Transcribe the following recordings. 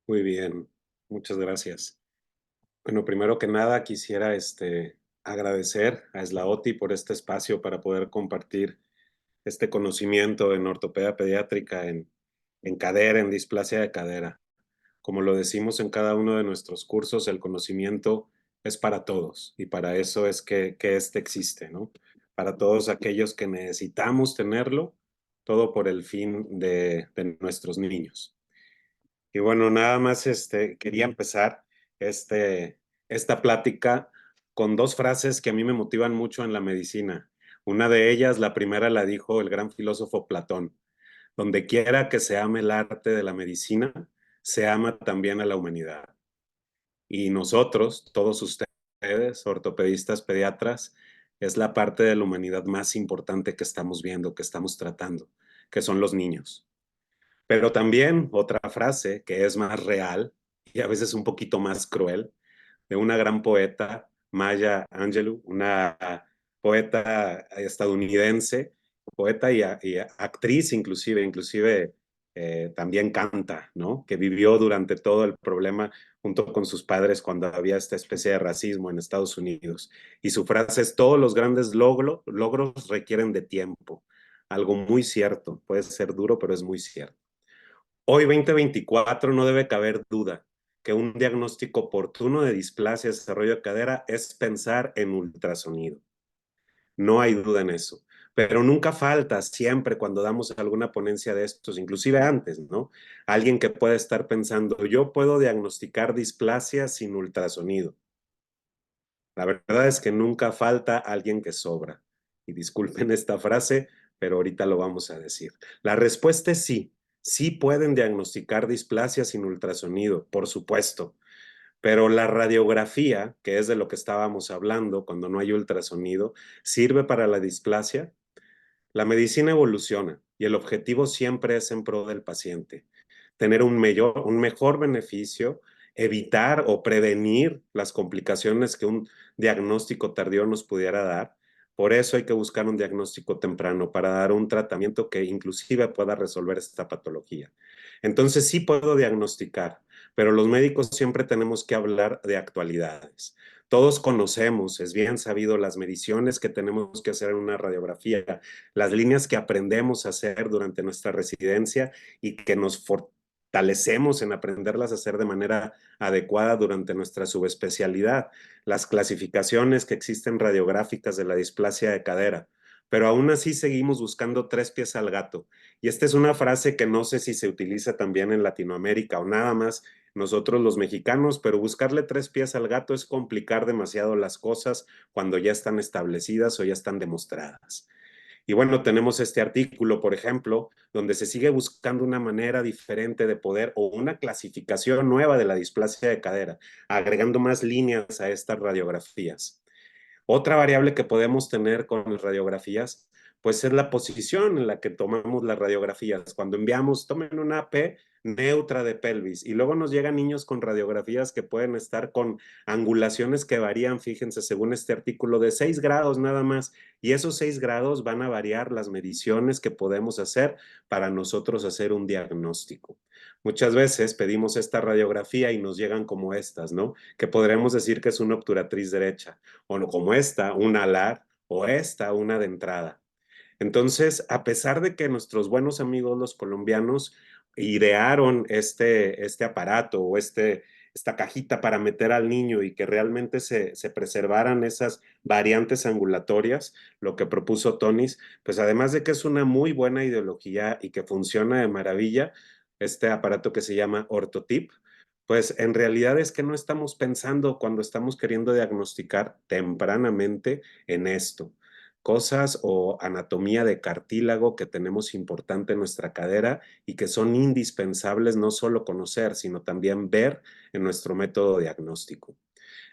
Muy bien, muchas gracias. Bueno, primero que nada quisiera, agradecer a Slaoti por este espacio para poder compartir este conocimiento en ortopedia pediátrica, en cadera, en displasia de cadera. Como lo decimos en cada uno de nuestros cursos, el conocimiento es para todos y para eso es que este existe, ¿no? Para todos aquellos que necesitamos tenerlo, todo por el fin de nuestros niños. Y bueno, nada más quería empezar esta plática con dos frases que a mí me motivan mucho en la medicina. Una de ellas, la primera la dijo el gran filósofo Platón: donde quiera que se ame el arte de la medicina, se ama también a la humanidad. Y nosotros, todos ustedes, ortopedistas, pediatras, es la parte de la humanidad más importante que estamos viendo, que estamos tratando, que son los niños. Pero también otra frase que es más real y a veces un poquito más cruel, de una gran poeta, Maya Angelou, una poeta estadounidense, poeta y actriz inclusive también canta, ¿no? Que vivió durante todo el problema junto con sus padres cuando había esta especie de racismo en Estados Unidos. Y su frase es: todos los grandes logros requieren de tiempo. Algo muy cierto, puede ser duro, pero es muy cierto. Hoy, 2024, no debe caber duda que un diagnóstico oportuno de displasia de desarrollo de cadera es pensar en ultrasonido. No hay duda en eso. Pero nunca falta, siempre cuando damos alguna ponencia de estos, inclusive antes, ¿no? Alguien que puede estar pensando: yo puedo diagnosticar displasia sin ultrasonido. La verdad es que nunca falta alguien que sobra. Y disculpen esta frase, pero ahorita lo vamos a decir. La respuesta es sí. Sí pueden diagnosticar displasia sin ultrasonido, por supuesto. Pero la radiografía, que es de lo que estábamos hablando cuando no hay ultrasonido, ¿sirve para la displasia? La medicina evoluciona y el objetivo siempre es en pro del paciente. Tener un mejor beneficio, evitar o prevenir las complicaciones que un diagnóstico tardío nos pudiera dar. Por eso hay que buscar un diagnóstico temprano para dar un tratamiento que inclusive pueda resolver esta patología. Entonces sí puedo diagnosticar, pero los médicos siempre tenemos que hablar de actualidades. Todos conocemos, es bien sabido, las mediciones que tenemos que hacer en una radiografía, las líneas que aprendemos a hacer durante nuestra residencia y que nos fortalecemos en aprenderlas a hacer de manera adecuada durante nuestra subespecialidad, las clasificaciones que existen radiográficas de la displasia de cadera. Pero aún así seguimos buscando tres pies al gato. Y esta es una frase que no sé si se utiliza también en Latinoamérica o nada más nosotros los mexicanos, pero buscarle tres pies al gato es complicar demasiado las cosas cuando ya están establecidas o ya están demostradas. Y bueno, tenemos este artículo, por ejemplo, donde se sigue buscando una manera diferente de poder o una clasificación nueva de la displasia de cadera, agregando más líneas a estas radiografías. Otra variable que podemos tener con las radiografías, pues es la posición en la que tomamos las radiografías. Cuando enviamos, tomen una AP neutra de pelvis y luego nos llegan niños con radiografías que pueden estar con angulaciones que varían, fíjense, según este artículo, de 6 grados nada más. Y esos 6 grados van a variar las mediciones que podemos hacer para nosotros hacer un diagnóstico. Muchas veces pedimos esta radiografía y nos llegan como estas, ¿no? Que podremos decir que es una obturatriz derecha, o no, como esta, una alar, o esta, una de entrada. Entonces, a pesar de que nuestros buenos amigos los colombianos idearon este aparato o esta cajita para meter al niño y que realmente se preservaran esas variantes angulatorias, lo que propuso Tonis, pues además de que es una muy buena ideología y que funciona de maravilla, este aparato que se llama Ortotip, pues en realidad es que no estamos pensando cuando estamos queriendo diagnosticar tempranamente en esto. Cosas o anatomía de cartílago que tenemos importante en nuestra cadera y que son indispensables no solo conocer, sino también ver en nuestro método diagnóstico.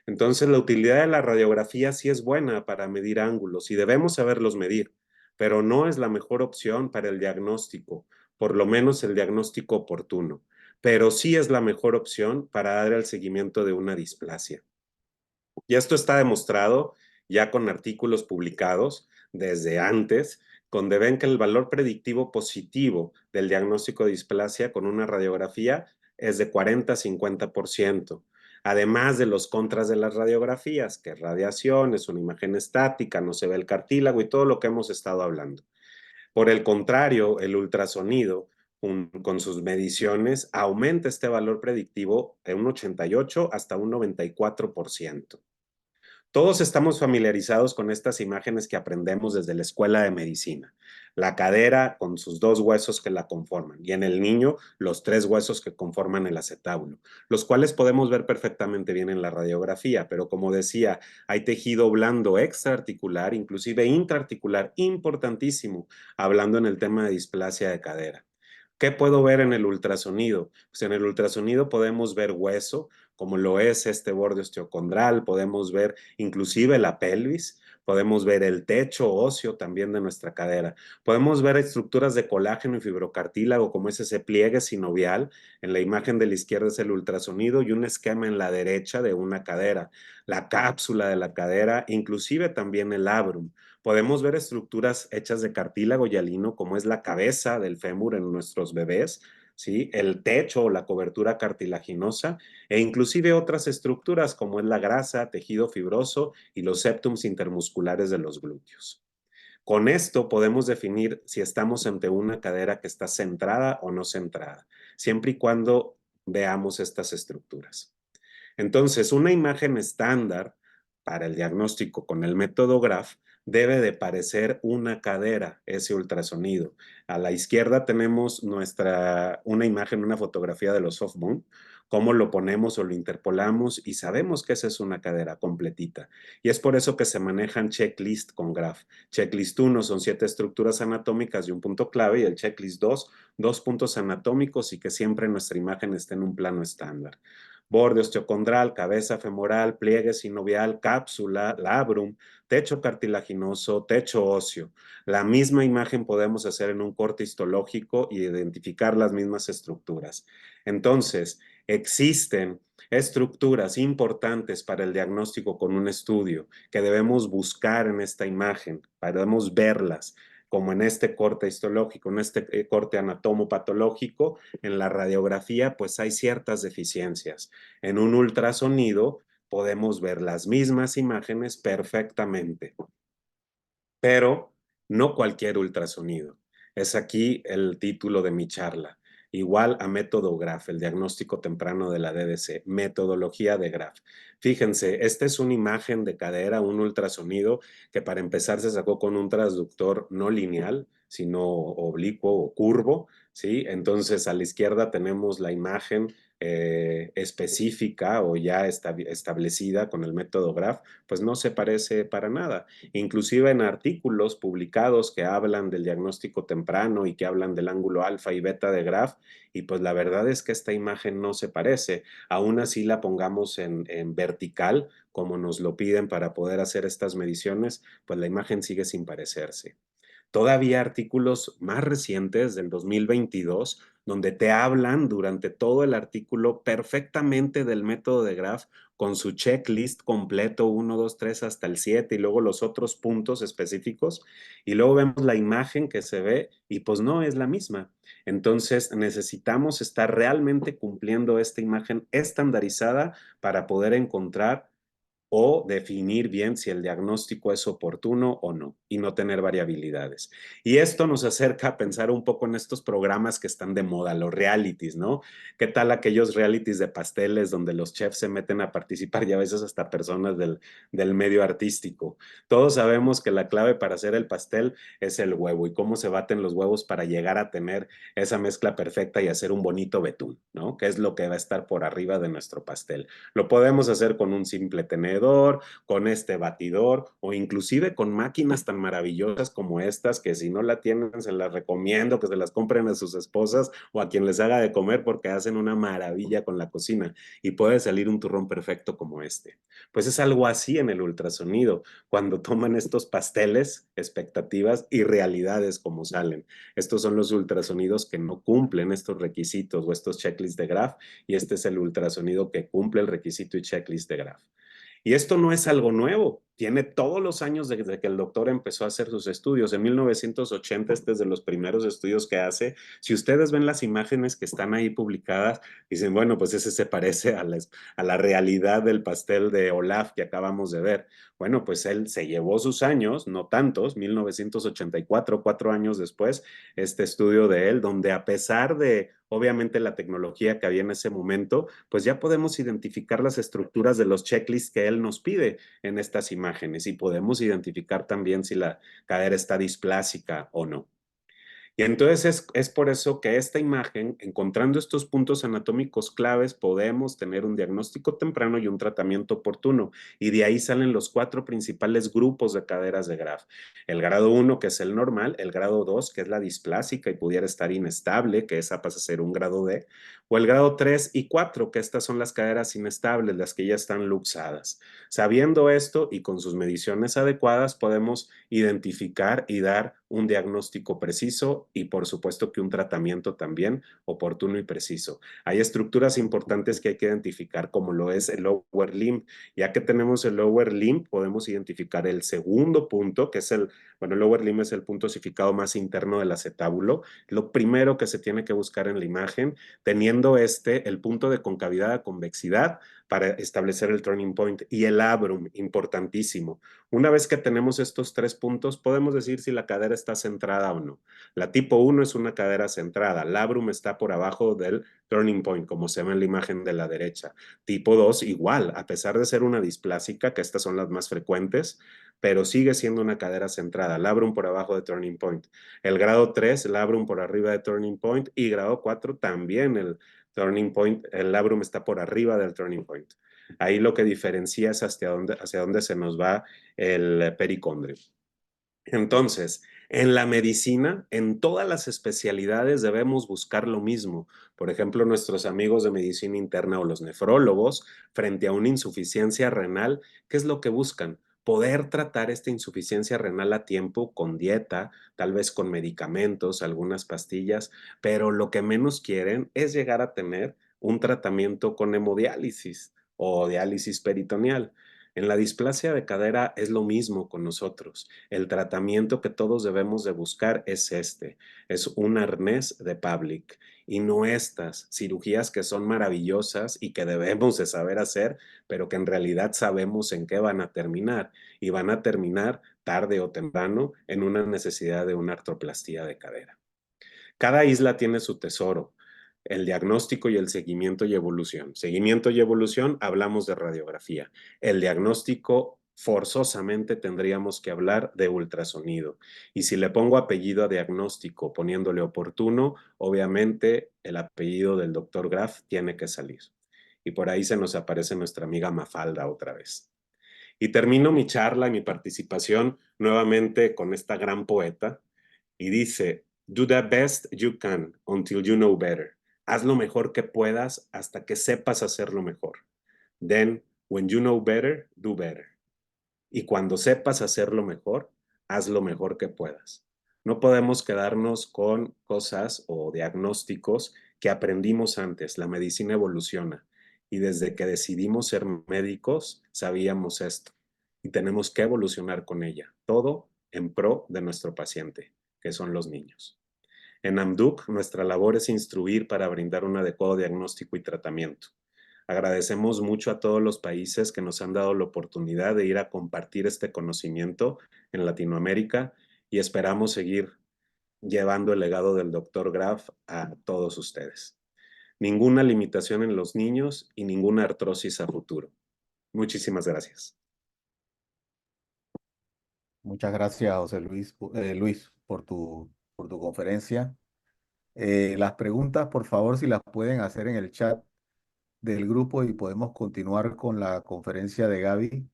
Entonces, la utilidad de la radiografía sí es buena para medir ángulos y debemos saberlos medir, pero no es la mejor opción para el diagnóstico, por lo menos el diagnóstico oportuno, pero sí es la mejor opción para dar el seguimiento de una displasia. Y esto está demostrado ya con artículos publicados desde antes, donde ven que el valor predictivo positivo del diagnóstico de displasia con una radiografía es de 40 a 50%. Además de los contras de las radiografías, que es radiación, es una imagen estática, no se ve el cartílago y todo lo que hemos estado hablando. Por el contrario, el ultrasonido, con sus mediciones, aumenta este valor predictivo de un 88 hasta un 94%. Todos estamos familiarizados con estas imágenes que aprendemos desde la escuela de medicina. La cadera con sus dos huesos que la conforman y en el niño los tres huesos que conforman el acetábulo, los cuales podemos ver perfectamente bien en la radiografía, pero como decía, hay tejido blando extraarticular, inclusive intraarticular, importantísimo, hablando en el tema de displasia de cadera. ¿Qué puedo ver en el ultrasonido? Pues en el ultrasonido podemos ver hueso, como lo es este borde osteocondral, podemos ver inclusive la pelvis, podemos ver el techo óseo también de nuestra cadera, podemos ver estructuras de colágeno y fibrocartílago como es ese pliegue sinovial, en la imagen de la izquierda es el ultrasonido y un esquema en la derecha de una cadera, la cápsula de la cadera, inclusive también el labrum. Podemos ver estructuras hechas de cartílago y hialino, como es la cabeza del fémur en nuestros bebés, ¿sí? El techo o la cobertura cartilaginosa e inclusive otras estructuras como es la grasa, tejido fibroso y los septums intermusculares de los glúteos. Con esto podemos definir si estamos ante una cadera que está centrada o no centrada, siempre y cuando veamos estas estructuras. Entonces, una imagen estándar para el diagnóstico con el método GRAPH debe de parecer una cadera, ese ultrasonido. A la izquierda tenemos una imagen, una fotografía de los soft bone, cómo lo ponemos o lo interpolamos y sabemos que esa es una cadera completita. Y es por eso que se manejan checklist con GRAPH. Checklist 1 son 7 estructuras anatómicas y un punto clave y el checklist 2, 2 puntos anatómicos y que siempre nuestra imagen esté en un plano estándar. Borde osteocondral, cabeza femoral, pliegue sinovial, cápsula, labrum, techo cartilaginoso, techo óseo. La misma imagen podemos hacer en un corte histológico y identificar las mismas estructuras. Entonces, existen estructuras importantes para el diagnóstico con un estudio que debemos buscar en esta imagen, podemos verlas, como en este corte histológico, en este corte anatomopatológico, en la radiografía, pues hay ciertas deficiencias. En un ultrasonido podemos ver las mismas imágenes perfectamente, pero no cualquier ultrasonido. Es aquí el título de mi charla. Igual a método GRAPH, el diagnóstico temprano de la DDC, metodología de GRAPH. Fíjense, esta es una imagen de cadera, un ultrasonido que para empezar se sacó con un transductor no lineal, sino oblicuo o curvo, ¿sí? Entonces a la izquierda tenemos la imagen específica o ya establecida con el método GRAPH, pues no se parece para nada. Inclusive en artículos publicados que hablan del diagnóstico temprano y que hablan del ángulo alfa y beta de GRAPH, y pues la verdad es que esta imagen no se parece. Aún así la pongamos en vertical, como nos lo piden para poder hacer estas mediciones, pues la imagen sigue sin parecerse. Todavía artículos más recientes del 2022, donde te hablan durante todo el artículo perfectamente del método de GRAPH con su checklist completo, 1, 2, 3 hasta el 7 y luego los otros puntos específicos y luego vemos la imagen que se ve y pues no es la misma. Entonces necesitamos estar realmente cumpliendo esta imagen estandarizada para poder encontrar o definir bien si el diagnóstico es oportuno o no y no tener variabilidades. Y esto nos acerca a pensar un poco en estos programas que están de moda, los realities, ¿no? ¿Qué tal aquellos realities de pasteles donde los chefs se meten a participar y a veces hasta personas del medio artístico? Todos sabemos que la clave para hacer el pastel es el huevo y cómo se baten los huevos para llegar a tener esa mezcla perfecta y hacer un bonito betún, ¿no? Que es lo que va a estar por arriba de nuestro pastel. Lo podemos hacer con un simple tenedor, con este batidor o inclusive con máquinas tan maravillosas como estas que si no la tienen se las recomiendo que se las compren a sus esposas o a quien les haga de comer porque hacen una maravilla con la cocina y puede salir un turrón perfecto como este. Pues es algo así en el ultrasonido, cuando toman estos pasteles, expectativas y realidades como salen. Estos son los ultrasonidos que no cumplen estos requisitos o estos checklists de GRAPH y este es el ultrasonido que cumple el requisito y checklist de GRAPH. Y esto no es algo nuevo. tiene todos los años desde que el doctor empezó a hacer sus estudios. En 1980, este es de los primeros estudios que hace. Si ustedes ven las imágenes que están ahí publicadas, dicen, bueno, pues ese se parece a la realidad del pastel de Olaf que acabamos de ver. Bueno, pues él se llevó sus años, no tantos, 1984, 4 años después, este estudio de él, donde a pesar de, obviamente, la tecnología que había en ese momento, pues ya podemos identificar las estructuras de los checklists que él nos pide en estas imágenes y podemos identificar también si la cadera está displásica o no. Y entonces es por eso que esta imagen, encontrando estos puntos anatómicos claves, podemos tener un diagnóstico temprano y un tratamiento oportuno. Y de ahí salen los 4 principales grupos de caderas de Graf. El grado 1, que es el normal, el grado 2, que es la displásica y pudiera estar inestable, que esa pasa a ser un grado D, o el grado 3 y 4, que estas son las caderas inestables, las que ya están luxadas. Sabiendo esto y con sus mediciones adecuadas, podemos identificar y dar un diagnóstico preciso y por supuesto que un tratamiento también oportuno y preciso. Hay estructuras importantes que hay que identificar como lo es el lower limb. Ya que tenemos el lower limb, podemos identificar el segundo punto, que es el lower limb es el punto osificado más interno del acetábulo. Lo primero que se tiene que buscar en la imagen, teniendo el punto de concavidad a convexidad para establecer el turning point y el labrum, importantísimo. Una vez que tenemos estos 3 puntos, podemos decir si la cadera está centrada o no. La tipo 1 es una cadera centrada. Labrum está por abajo del turning point, como se ve en la imagen de la derecha. Tipo 2, igual, a pesar de ser una displásica, que estas son las más frecuentes, pero sigue siendo una cadera centrada. Labrum por abajo de turning point. El grado 3, labrum por arriba de turning point. Y grado 4, también el turning point, el labrum está por arriba del turning point. Ahí lo que diferencia es hacia dónde se nos va el pericondrio. Entonces, en la medicina, en todas las especialidades debemos buscar lo mismo. Por ejemplo, nuestros amigos de medicina interna o los nefrólogos, frente a una insuficiencia renal, ¿qué es lo que buscan? Poder tratar esta insuficiencia renal a tiempo con dieta, tal vez con medicamentos, algunas pastillas, pero lo que menos quieren es llegar a tener un tratamiento con hemodiálisis o diálisis peritoneal. En la displasia de cadera es lo mismo con nosotros. El tratamiento que todos debemos de buscar es un arnés de Pavlik y no estas cirugías que son maravillosas y que debemos de saber hacer, pero que en realidad sabemos en qué van a terminar y van a terminar tarde o temprano en una necesidad de una artroplastía de cadera. Cada isla tiene su tesoro, el diagnóstico y el seguimiento y evolución. Seguimiento y evolución, hablamos de radiografía. El diagnóstico, forzosamente tendríamos que hablar de ultrasonido. Y si le pongo apellido a diagnóstico poniéndole oportuno, obviamente el apellido del doctor Graf tiene que salir. Y por ahí se nos aparece nuestra amiga Mafalda otra vez. Y termino mi charla y mi participación nuevamente con esta gran poeta y dice, do the best you can until you know better. Haz lo mejor que puedas hasta que sepas hacerlo mejor. Then, when you know better, do better. Y cuando sepas hacerlo mejor, haz lo mejor que puedas. No podemos quedarnos con cosas o diagnósticos que aprendimos antes. La medicina evoluciona y desde que decidimos ser médicos sabíamos esto y tenemos que evolucionar con ella. Todo en pro de nuestro paciente, que son los niños. En AMDUC, nuestra labor es instruir para brindar un adecuado diagnóstico y tratamiento. Agradecemos mucho a todos los países que nos han dado la oportunidad de ir a compartir este conocimiento en Latinoamérica y esperamos seguir llevando el legado del Dr. Graf a todos ustedes. Ninguna limitación en los niños y ninguna artrosis a futuro. Muchísimas gracias. Muchas gracias, José Luis, por tu conferencia. Las preguntas, por favor, si las pueden hacer en el chat del grupo y podemos continuar con la conferencia de Gaby.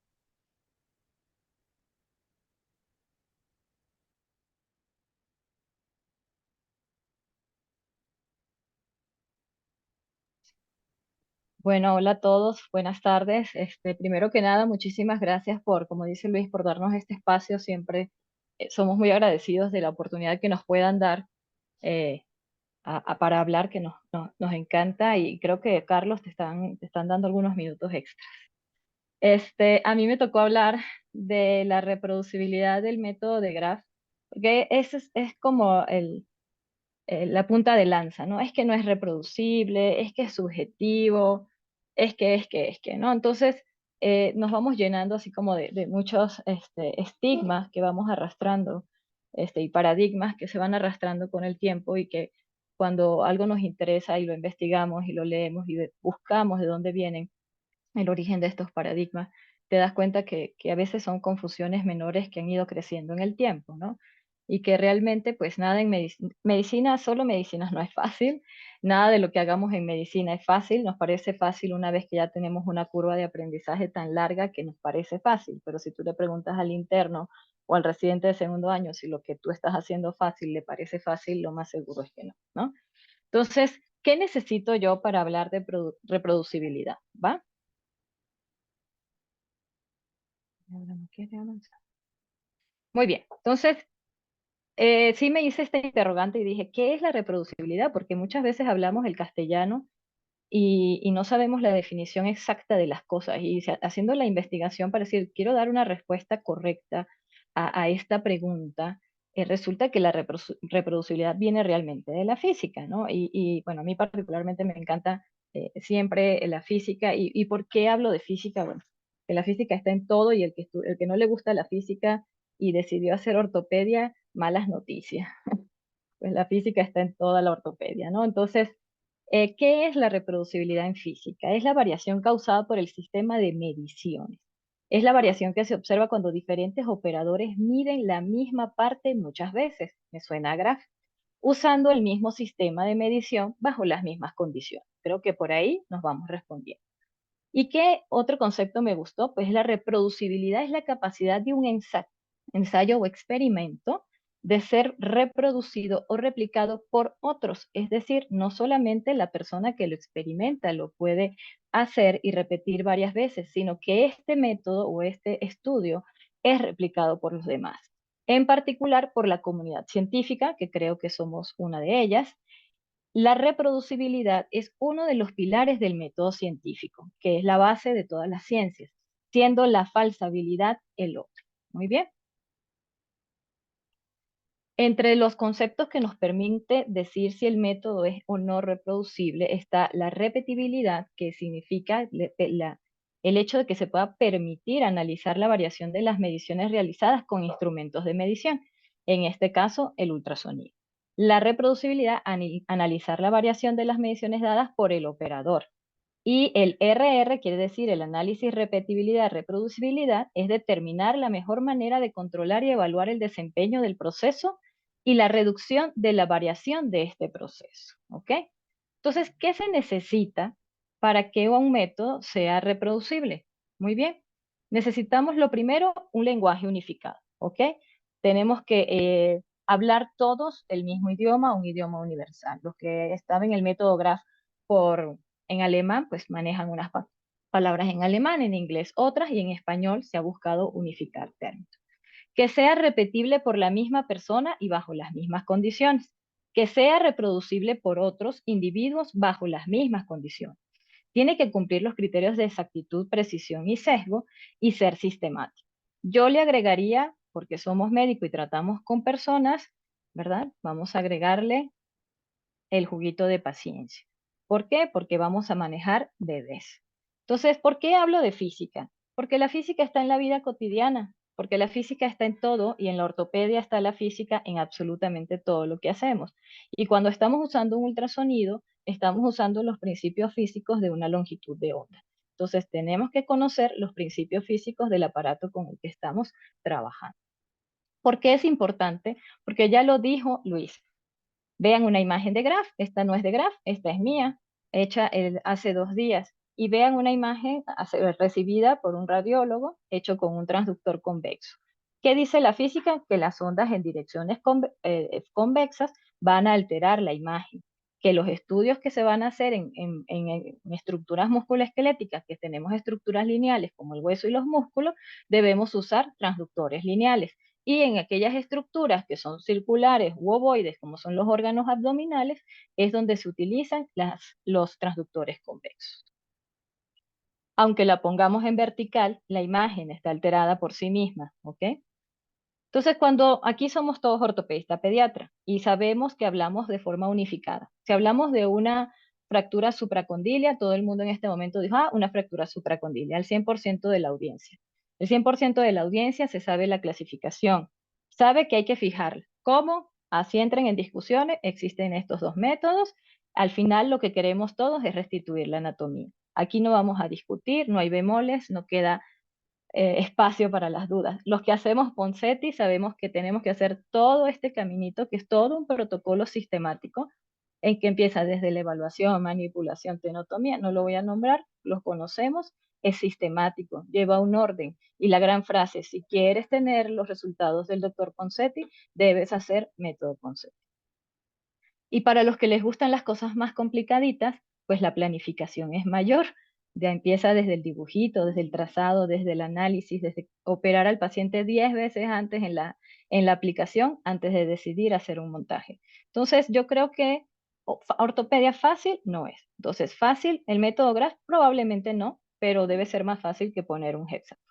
Bueno, hola a todos, buenas tardes. Primero que nada, muchísimas gracias por, como dice Luis, por darnos este espacio. Siempre somos muy agradecidos de la oportunidad que nos puedan dar eh, para hablar, que nos encanta y creo que Carlos te están dando algunos minutos extra. A mí me tocó hablar de la reproducibilidad del método de Graph, porque ese es como la punta de lanza, ¿no? Es que no es reproducible, es que es subjetivo, es que, ¿no? Entonces, nos vamos llenando así como de muchos estigmas que vamos arrastrando, y paradigmas que se van arrastrando con el tiempo y que cuando algo nos interesa y lo investigamos y lo leemos y buscamos de dónde vienen el origen de estos paradigmas, te das cuenta que a veces son confusiones menores que han ido creciendo en el tiempo, ¿no? Y que realmente, pues nada en medicina, solo medicina no es fácil, nada de lo que hagamos en medicina es fácil, nos parece fácil una vez que ya tenemos una curva de aprendizaje tan larga que nos parece fácil, pero si tú le preguntas al interno o al residente de segundo año si lo que tú estás haciendo fácil le parece fácil, lo más seguro es que no, ¿no? Entonces, ¿qué necesito yo para hablar de reproducibilidad? ¿Va? Ahora no quiere avanzar. Muy bien, entonces sí me hice esta interrogante y dije, ¿qué es la reproducibilidad? Porque muchas veces hablamos el castellano y no sabemos la definición exacta de las cosas. Y haciendo la investigación para decir, quiero dar una respuesta correcta a esta pregunta, resulta que la reproducibilidad viene realmente de la física, ¿no? Bueno, a mí particularmente me encanta siempre la física. ¿Y por qué hablo de física? Bueno, que la física está en todo y el que no le gusta la física y decidió hacer ortopedia, malas noticias. Pues la física está en toda la ortopedia, ¿no? Entonces, ¿qué es la reproducibilidad en física? Es la variación causada por el sistema de mediciones. Es la variación que se observa cuando diferentes operadores miden la misma parte muchas veces, me suena a graph, usando el mismo sistema de medición bajo las mismas condiciones. Creo que por ahí nos vamos respondiendo. ¿Y qué otro concepto me gustó? Pues la reproducibilidad es la capacidad de un ensayo o experimento de ser reproducido o replicado por otros. Es decir, no solamente la persona que lo experimenta lo puede hacer y repetir varias veces, sino que este método o este estudio es replicado por los demás. En particular por la comunidad científica, que creo que somos una de ellas. La reproducibilidad es uno de los pilares del método científico, que es la base de todas las ciencias, siendo la falsabilidad el otro. Muy bien. Entre los conceptos que nos permite decir si el método es o no reproducible está la repetibilidad, que significa el hecho de que se pueda permitir analizar la variación de las mediciones realizadas con instrumentos de medición, en este caso el ultrasonido. La reproducibilidad, analizar la variación de las mediciones dadas por el operador. Y el RR quiere decir el análisis, repetibilidad, reproducibilidad, es determinar la mejor manera de controlar y evaluar el desempeño del proceso y la reducción de la variación de este proceso. ¿Ok? Entonces, ¿qué se necesita para que un método sea reproducible? Muy bien. Necesitamos lo primero, un lenguaje unificado. ¿Ok? Tenemos que hablar todos el mismo idioma, un idioma universal. Los que estaban en el método GRAPH en alemán, pues manejan unas palabras en alemán, en inglés otras, y en español se ha buscado unificar términos. Que sea repetible por la misma persona y bajo las mismas condiciones. Que sea reproducible por otros individuos bajo las mismas condiciones. Tiene que cumplir los criterios de exactitud, precisión y sesgo y ser sistemático. Yo le agregaría, porque somos médicos y tratamos con personas, ¿verdad? Vamos a agregarle el juguito de paciencia. ¿Por qué? Porque vamos a manejar bebés. Entonces, ¿por qué hablo de física? Porque la física está en la vida cotidiana, porque la física está en todo y en la ortopedia está la física en absolutamente todo lo que hacemos. Y cuando estamos usando un ultrasonido, estamos usando los principios físicos de una longitud de onda. Entonces, tenemos que conocer los principios físicos del aparato con el que estamos trabajando. ¿Por qué es importante? Porque ya lo dijo Luis. Vean una imagen de Graph, esta no es de Graph, esta es mía, hecha hace 2 días. Y vean una imagen recibida por un radiólogo hecho con un transductor convexo. ¿Qué dice la física? Que las ondas en direcciones convexas van a alterar la imagen. Que los estudios que se van a hacer en estructuras musculoesqueléticas, que tenemos estructuras lineales como el hueso y los músculos, debemos usar transductores lineales. Y en aquellas estructuras que son circulares u ovoides, como son los órganos abdominales, es donde se utilizan los transductores convexos. Aunque la pongamos en vertical, la imagen está alterada por sí misma, ¿ok? Entonces, cuando aquí somos todos ortopedistas pediatra y sabemos que hablamos de forma unificada. Si hablamos de una fractura supracondilia, todo el mundo en este momento dijo, una fractura supracondilia, el 100% de la audiencia. El 100% de la audiencia se sabe la clasificación, sabe que hay que fijarla. ¿Cómo? Así entren en discusiones, existen estos dos métodos. Al final lo que queremos todos es restituir la anatomía. Aquí no vamos a discutir, no hay bemoles, no queda espacio para las dudas. Los que hacemos Ponseti sabemos que tenemos que hacer todo este caminito, que es todo un protocolo sistemático, en que empieza desde la evaluación, manipulación, tenotomía, no lo voy a nombrar, los conocemos, es sistemático, lleva un orden. Y la gran frase, si quieres tener los resultados del doctor Ponseti, debes hacer método Ponseti. Y para los que les gustan las cosas más complicaditas, pues la planificación es mayor. Ya empieza desde el dibujito, desde el trazado, desde el análisis, desde operar al paciente 10 veces antes en la aplicación, antes de decidir hacer un montaje. Entonces, yo creo que ortopedia fácil no es. Entonces, fácil, el método Graf probablemente no, pero debe ser más fácil que poner un hexágono.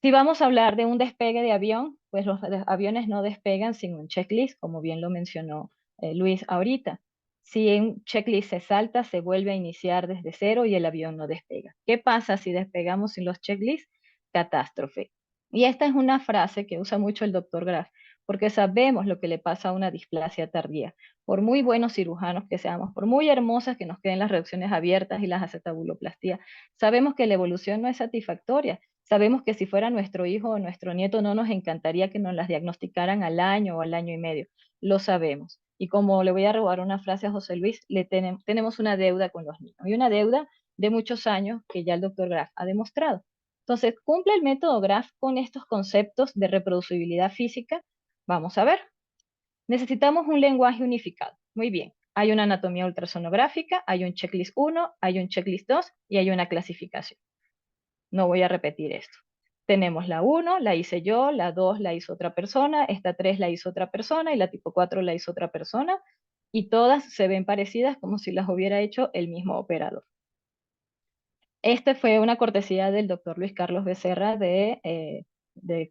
Si vamos a hablar de un despegue de avión, pues los aviones no despegan sin un checklist, como bien lo mencionó Luis ahorita. Si un checklist se salta, se vuelve a iniciar desde cero y el avión no despega. ¿Qué pasa si despegamos sin los checklists? Catástrofe. Y esta es una frase que usa mucho el doctor Graf, porque sabemos lo que le pasa a una displasia tardía. Por muy buenos cirujanos que seamos, por muy hermosas que nos queden las reducciones abiertas y las acetabuloplastías, sabemos que la evolución no es satisfactoria. Sabemos que si fuera nuestro hijo o nuestro nieto no nos encantaría que nos las diagnosticaran al año o al año y medio. Lo sabemos. Y como le voy a robar una frase a José Luis, tenemos una deuda con los niños y una deuda de muchos años que ya el doctor Graf ha demostrado. Entonces, ¿cumple el método Graf con estos conceptos de reproducibilidad física? Vamos a ver. Necesitamos un lenguaje unificado. Muy bien. Hay una anatomía ultrasonográfica, hay un checklist 1, hay un checklist 2 y hay una clasificación. No voy a repetir esto. Tenemos la 1, la hice yo, la 2 la hizo otra persona, esta 3 la hizo otra persona y la tipo 4 la hizo otra persona y todas se ven parecidas como si las hubiera hecho el mismo operador. Este fue una cortesía del doctor Luis Carlos Becerra de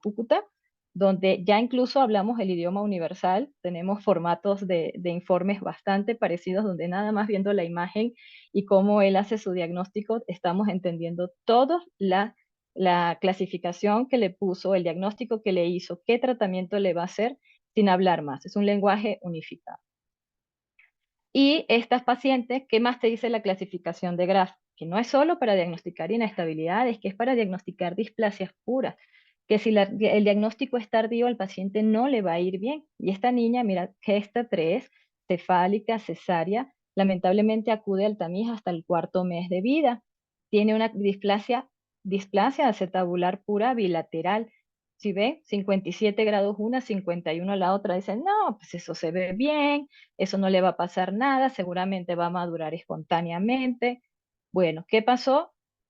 Cúcuta, donde ya incluso hablamos el idioma universal, tenemos formatos de informes bastante parecidos, donde nada más viendo la imagen y cómo él hace su diagnóstico, estamos entendiendo toda la clasificación que le puso, el diagnóstico que le hizo, qué tratamiento le va a hacer, sin hablar más. Es un lenguaje unificado. Y estas pacientes, ¿qué más te dice la clasificación de Graf? Que no es solo para diagnosticar inestabilidades, que es para diagnosticar displasias puras, que si el diagnóstico es tardío, al paciente no le va a ir bien. Y esta niña, mira, gesta 3, cefálica, cesárea, lamentablemente acude al tamiz hasta el 4º mes de vida. Tiene una displasia acetabular pura bilateral. Si ven, 57 grados una, 51 la otra, dicen, no, pues eso se ve bien, eso no le va a pasar nada, seguramente va a madurar espontáneamente. Bueno, ¿qué pasó?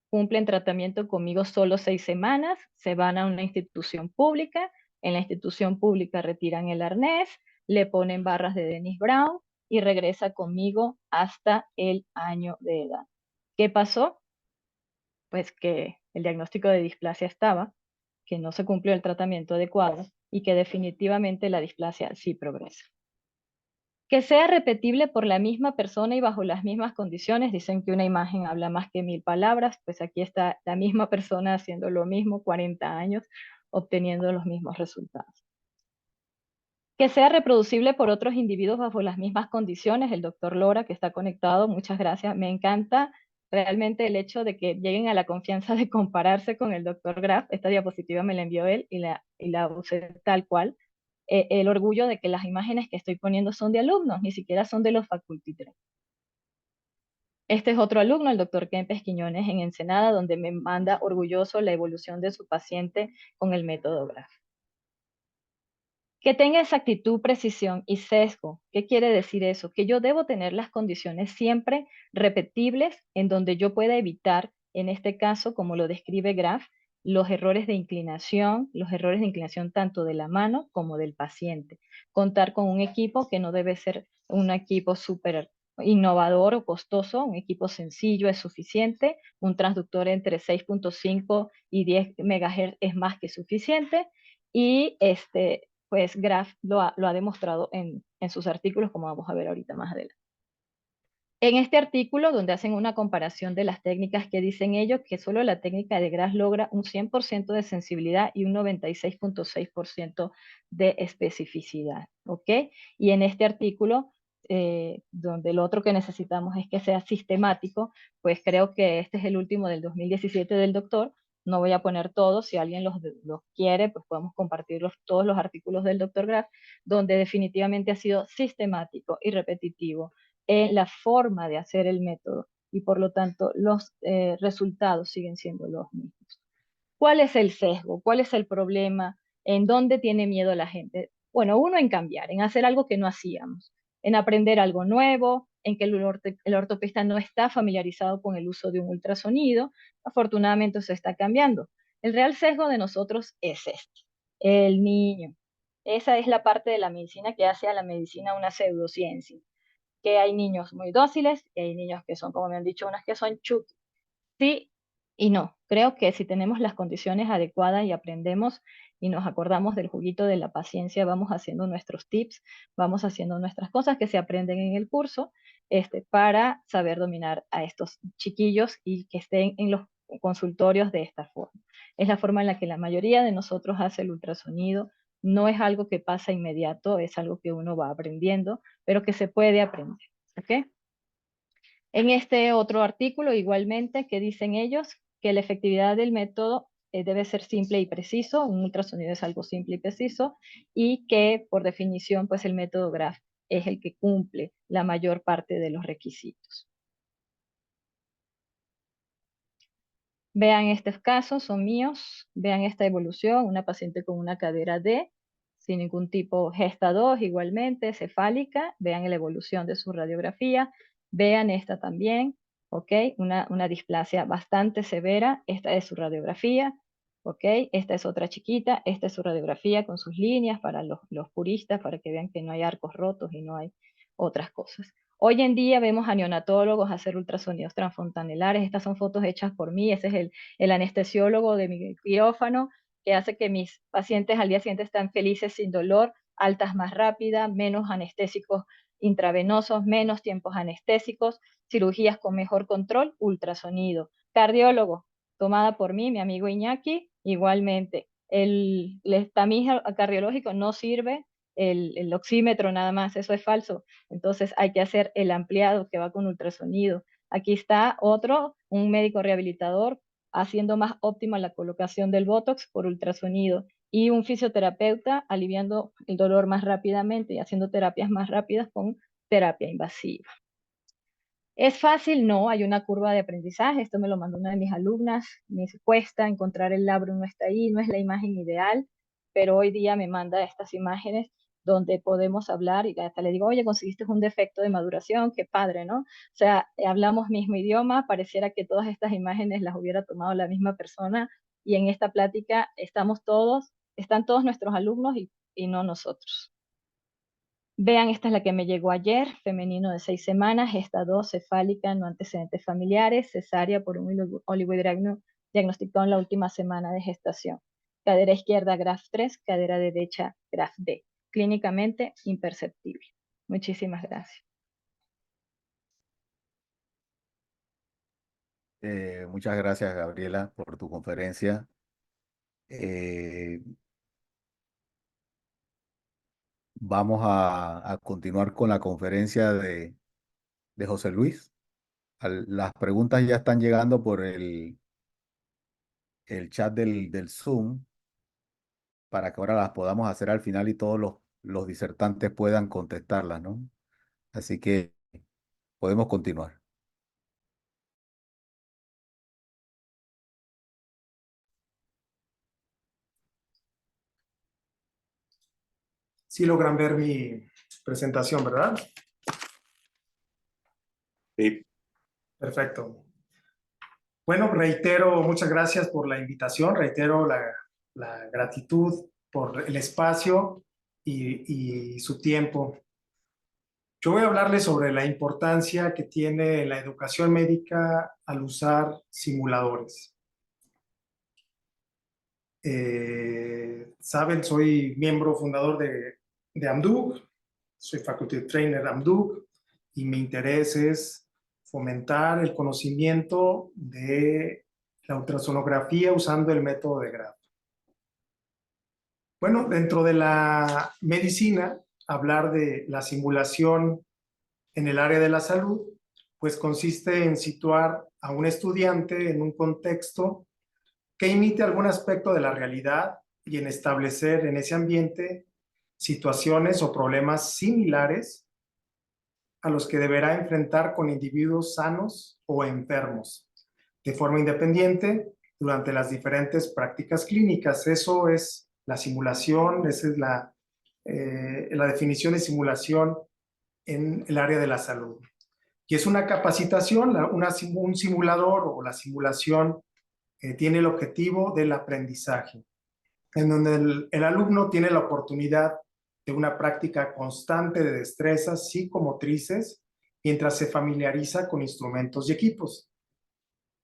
Cumplen tratamiento conmigo solo 6 semanas, se van a una institución pública, en la institución pública retiran el arnés, le ponen barras de Dennis Brown y regresa conmigo hasta el año de edad. ¿Qué pasó? Pues que el diagnóstico de displasia estaba, que no se cumplió el tratamiento adecuado y que definitivamente la displasia sí progresa. Que sea repetible por la misma persona y bajo las mismas condiciones. Dicen que una imagen habla más que 1000 palabras, pues aquí está la misma persona haciendo lo mismo, 40 años, obteniendo los mismos resultados. Que sea reproducible por otros individuos bajo las mismas condiciones. El doctor Lora, que está conectado, muchas gracias. Me encanta realmente el hecho de que lleguen a la confianza de compararse con el doctor Graf. Esta diapositiva me la envió él y la usé tal cual. El orgullo de que las imágenes que estoy poniendo son de alumnos, ni siquiera son de los faculty trainers. Este es otro alumno, el doctor Kempes Quiñones en Ensenada, donde me manda orgulloso la evolución de su paciente con el método Graf. Que tenga exactitud, precisión y sesgo. ¿Qué quiere decir eso? Que yo debo tener las condiciones siempre repetibles en donde yo pueda evitar, en este caso, como lo describe Graf, los errores de inclinación tanto de la mano como del paciente. Contar con un equipo que no debe ser un equipo súper innovador o costoso, un equipo sencillo es suficiente, un transductor entre 6.5 y 10 MHz es más que suficiente, y pues Graph lo ha demostrado en sus artículos, como vamos a ver ahorita más adelante. En este artículo, donde hacen una comparación de las técnicas que dicen ellos, que solo la técnica de Graph logra un 100% de sensibilidad y un 96.6% de especificidad, ¿ok? Y en este artículo, donde lo otro que necesitamos es que sea sistemático, pues creo que este es el último del 2017 del doctor. No voy a poner todos, si alguien los quiere, pues podemos compartir todos los artículos del doctor Graph, donde definitivamente ha sido sistemático y repetitivo en la forma de hacer el método, y por lo tanto los resultados siguen siendo los mismos. ¿Cuál es el sesgo? ¿Cuál es el problema? ¿En dónde tiene miedo la gente? Bueno, uno, en cambiar, en hacer algo que no hacíamos, en aprender algo nuevo, en que el ortopista no está familiarizado con el uso de un ultrasonido. Afortunadamente se está cambiando. El real sesgo de nosotros es este, el niño. Esa es la parte de la medicina que hace a la medicina una pseudociencia, que hay niños muy dóciles y hay niños que son, como me han dicho, unas que son chuki. Sí y no. Creo que si tenemos las condiciones adecuadas y aprendemos y nos acordamos del juguito de la paciencia, vamos haciendo nuestros tips, vamos haciendo nuestras cosas que se aprenden en el curso, para saber dominar a estos chiquillos y que estén en los consultorios de esta forma. Es la forma en la que la mayoría de nosotros hace el ultrasonido. No es algo que pasa inmediato, es algo que uno va aprendiendo, pero que se puede aprender. ¿Ok? En este otro artículo, igualmente, que dicen ellos que la efectividad del método debe ser simple y preciso, un ultrasonido es algo simple y preciso, y que por definición, pues el método Graph es el que cumple la mayor parte de los requisitos. Vean estos casos, son míos, vean esta evolución, una paciente con una cadera D, sin ningún tipo, gesta 2 igualmente, cefálica, vean la evolución de su radiografía, vean esta también, ¿ok? Una displasia bastante severa, esta es su radiografía, ¿ok? Esta es otra chiquita, esta es su radiografía con sus líneas para los puristas, para que vean que no hay arcos rotos y no hay otras cosas. Hoy en día vemos a neonatólogos hacer ultrasonidos transfontanelares. Estas son fotos hechas por mí. Ese es el anestesiólogo de mi quirófano, que hace que mis pacientes al día siguiente estén felices, sin dolor, altas más rápidas, menos anestésicos intravenosos, menos tiempos anestésicos, cirugías con mejor control, ultrasonido. Cardiólogo, tomada por mí, mi amigo Iñaki, igualmente. El tamiz cardiológico no sirve, el oxímetro nada más, eso es falso. Entonces hay que hacer el ampliado que va con ultrasonido. Aquí está otro, un médico rehabilitador, haciendo más óptima la colocación del Botox por ultrasonido, y un fisioterapeuta aliviando el dolor más rápidamente y haciendo terapias más rápidas con terapia invasiva. ¿Es fácil? No, hay una curva de aprendizaje. Esto me lo mandó una de mis alumnas. Me cuesta encontrar el labro, no está ahí, no es la imagen ideal, pero hoy día me manda estas imágenes donde podemos hablar y hasta le digo, oye, conseguiste un defecto de maduración, qué padre, ¿no? O sea, hablamos mismo idioma, pareciera que todas estas imágenes las hubiera tomado la misma persona, y en esta plática están todos nuestros alumnos y no nosotros. Vean, esta es la que me llegó ayer, femenino de 6 semanas, gesta 2, cefálica, no antecedentes familiares, cesárea por un oligohidramnios diagnosticado en la última semana de gestación. Cadera izquierda, Graph 3, cadera derecha, Graph D. Clínicamente imperceptible. Muchísimas gracias. Muchas gracias, Gabriela, por tu conferencia. Vamos a continuar con la conferencia de José Luis. Las preguntas ya están llegando por el chat del Zoom, para que ahora las podamos hacer al final y todos los disertantes puedan contestarlas, ¿no? Así que podemos continuar. Sí logran ver mi presentación, ¿verdad? Sí. Perfecto. Bueno, reitero, muchas gracias por la invitación, reitero la gratitud por el espacio y su tiempo. Yo voy a hablarles sobre la importancia que tiene la educación médica al usar simuladores. Saben, soy miembro fundador de AMDUC, soy Faculty Trainer AMDUC, y mi interés es fomentar el conocimiento de la ultrasonografía usando el método de Graf. Bueno, dentro de la medicina, hablar de la simulación en el área de la salud, pues consiste en situar a un estudiante en un contexto que imite algún aspecto de la realidad y en establecer en ese ambiente situaciones o problemas similares a los que deberá enfrentar con individuos sanos o enfermos, de forma independiente durante las diferentes prácticas clínicas. Eso es la simulación, esa es la definición de simulación en el área de la salud. Y es una capacitación, un simulador o la simulación tiene el objetivo del aprendizaje, en donde el alumno tiene la oportunidad de una práctica constante de destrezas psicomotrices mientras se familiariza con instrumentos y equipos.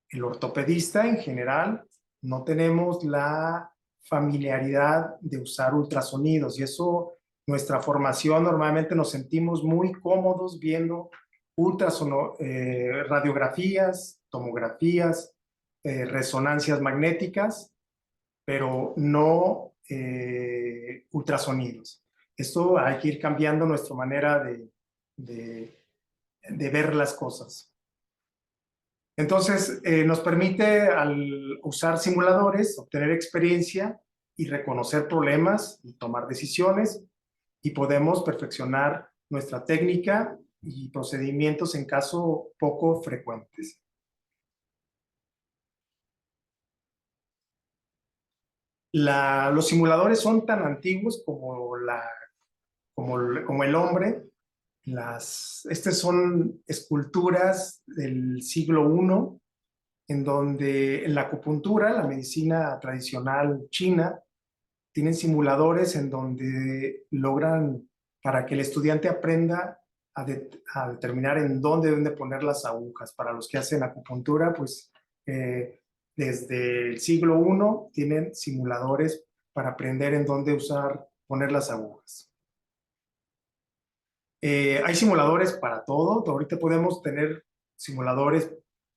El ortopedista en general no tenemos la familiaridad de usar ultrasonidos y eso, nuestra formación normalmente nos sentimos muy cómodos viendo radiografías, tomografías, resonancias magnéticas, pero no ultrasonidos. Esto hay que ir cambiando nuestra manera de ver las cosas. Entonces, nos permite al usar simuladores obtener experiencia y reconocer problemas y tomar decisiones, y podemos perfeccionar nuestra técnica y procedimientos en caso poco frecuentes. Los simuladores son tan antiguos como el hombre. Estas son esculturas del siglo I, en donde en la acupuntura, la medicina tradicional china, tienen simuladores en donde logran, para que el estudiante aprenda a determinar en dónde poner las agujas. Para los que hacen acupuntura, pues desde el siglo I tienen simuladores para aprender en dónde poner las agujas. Hay simuladores para todo. Ahorita podemos tener simuladores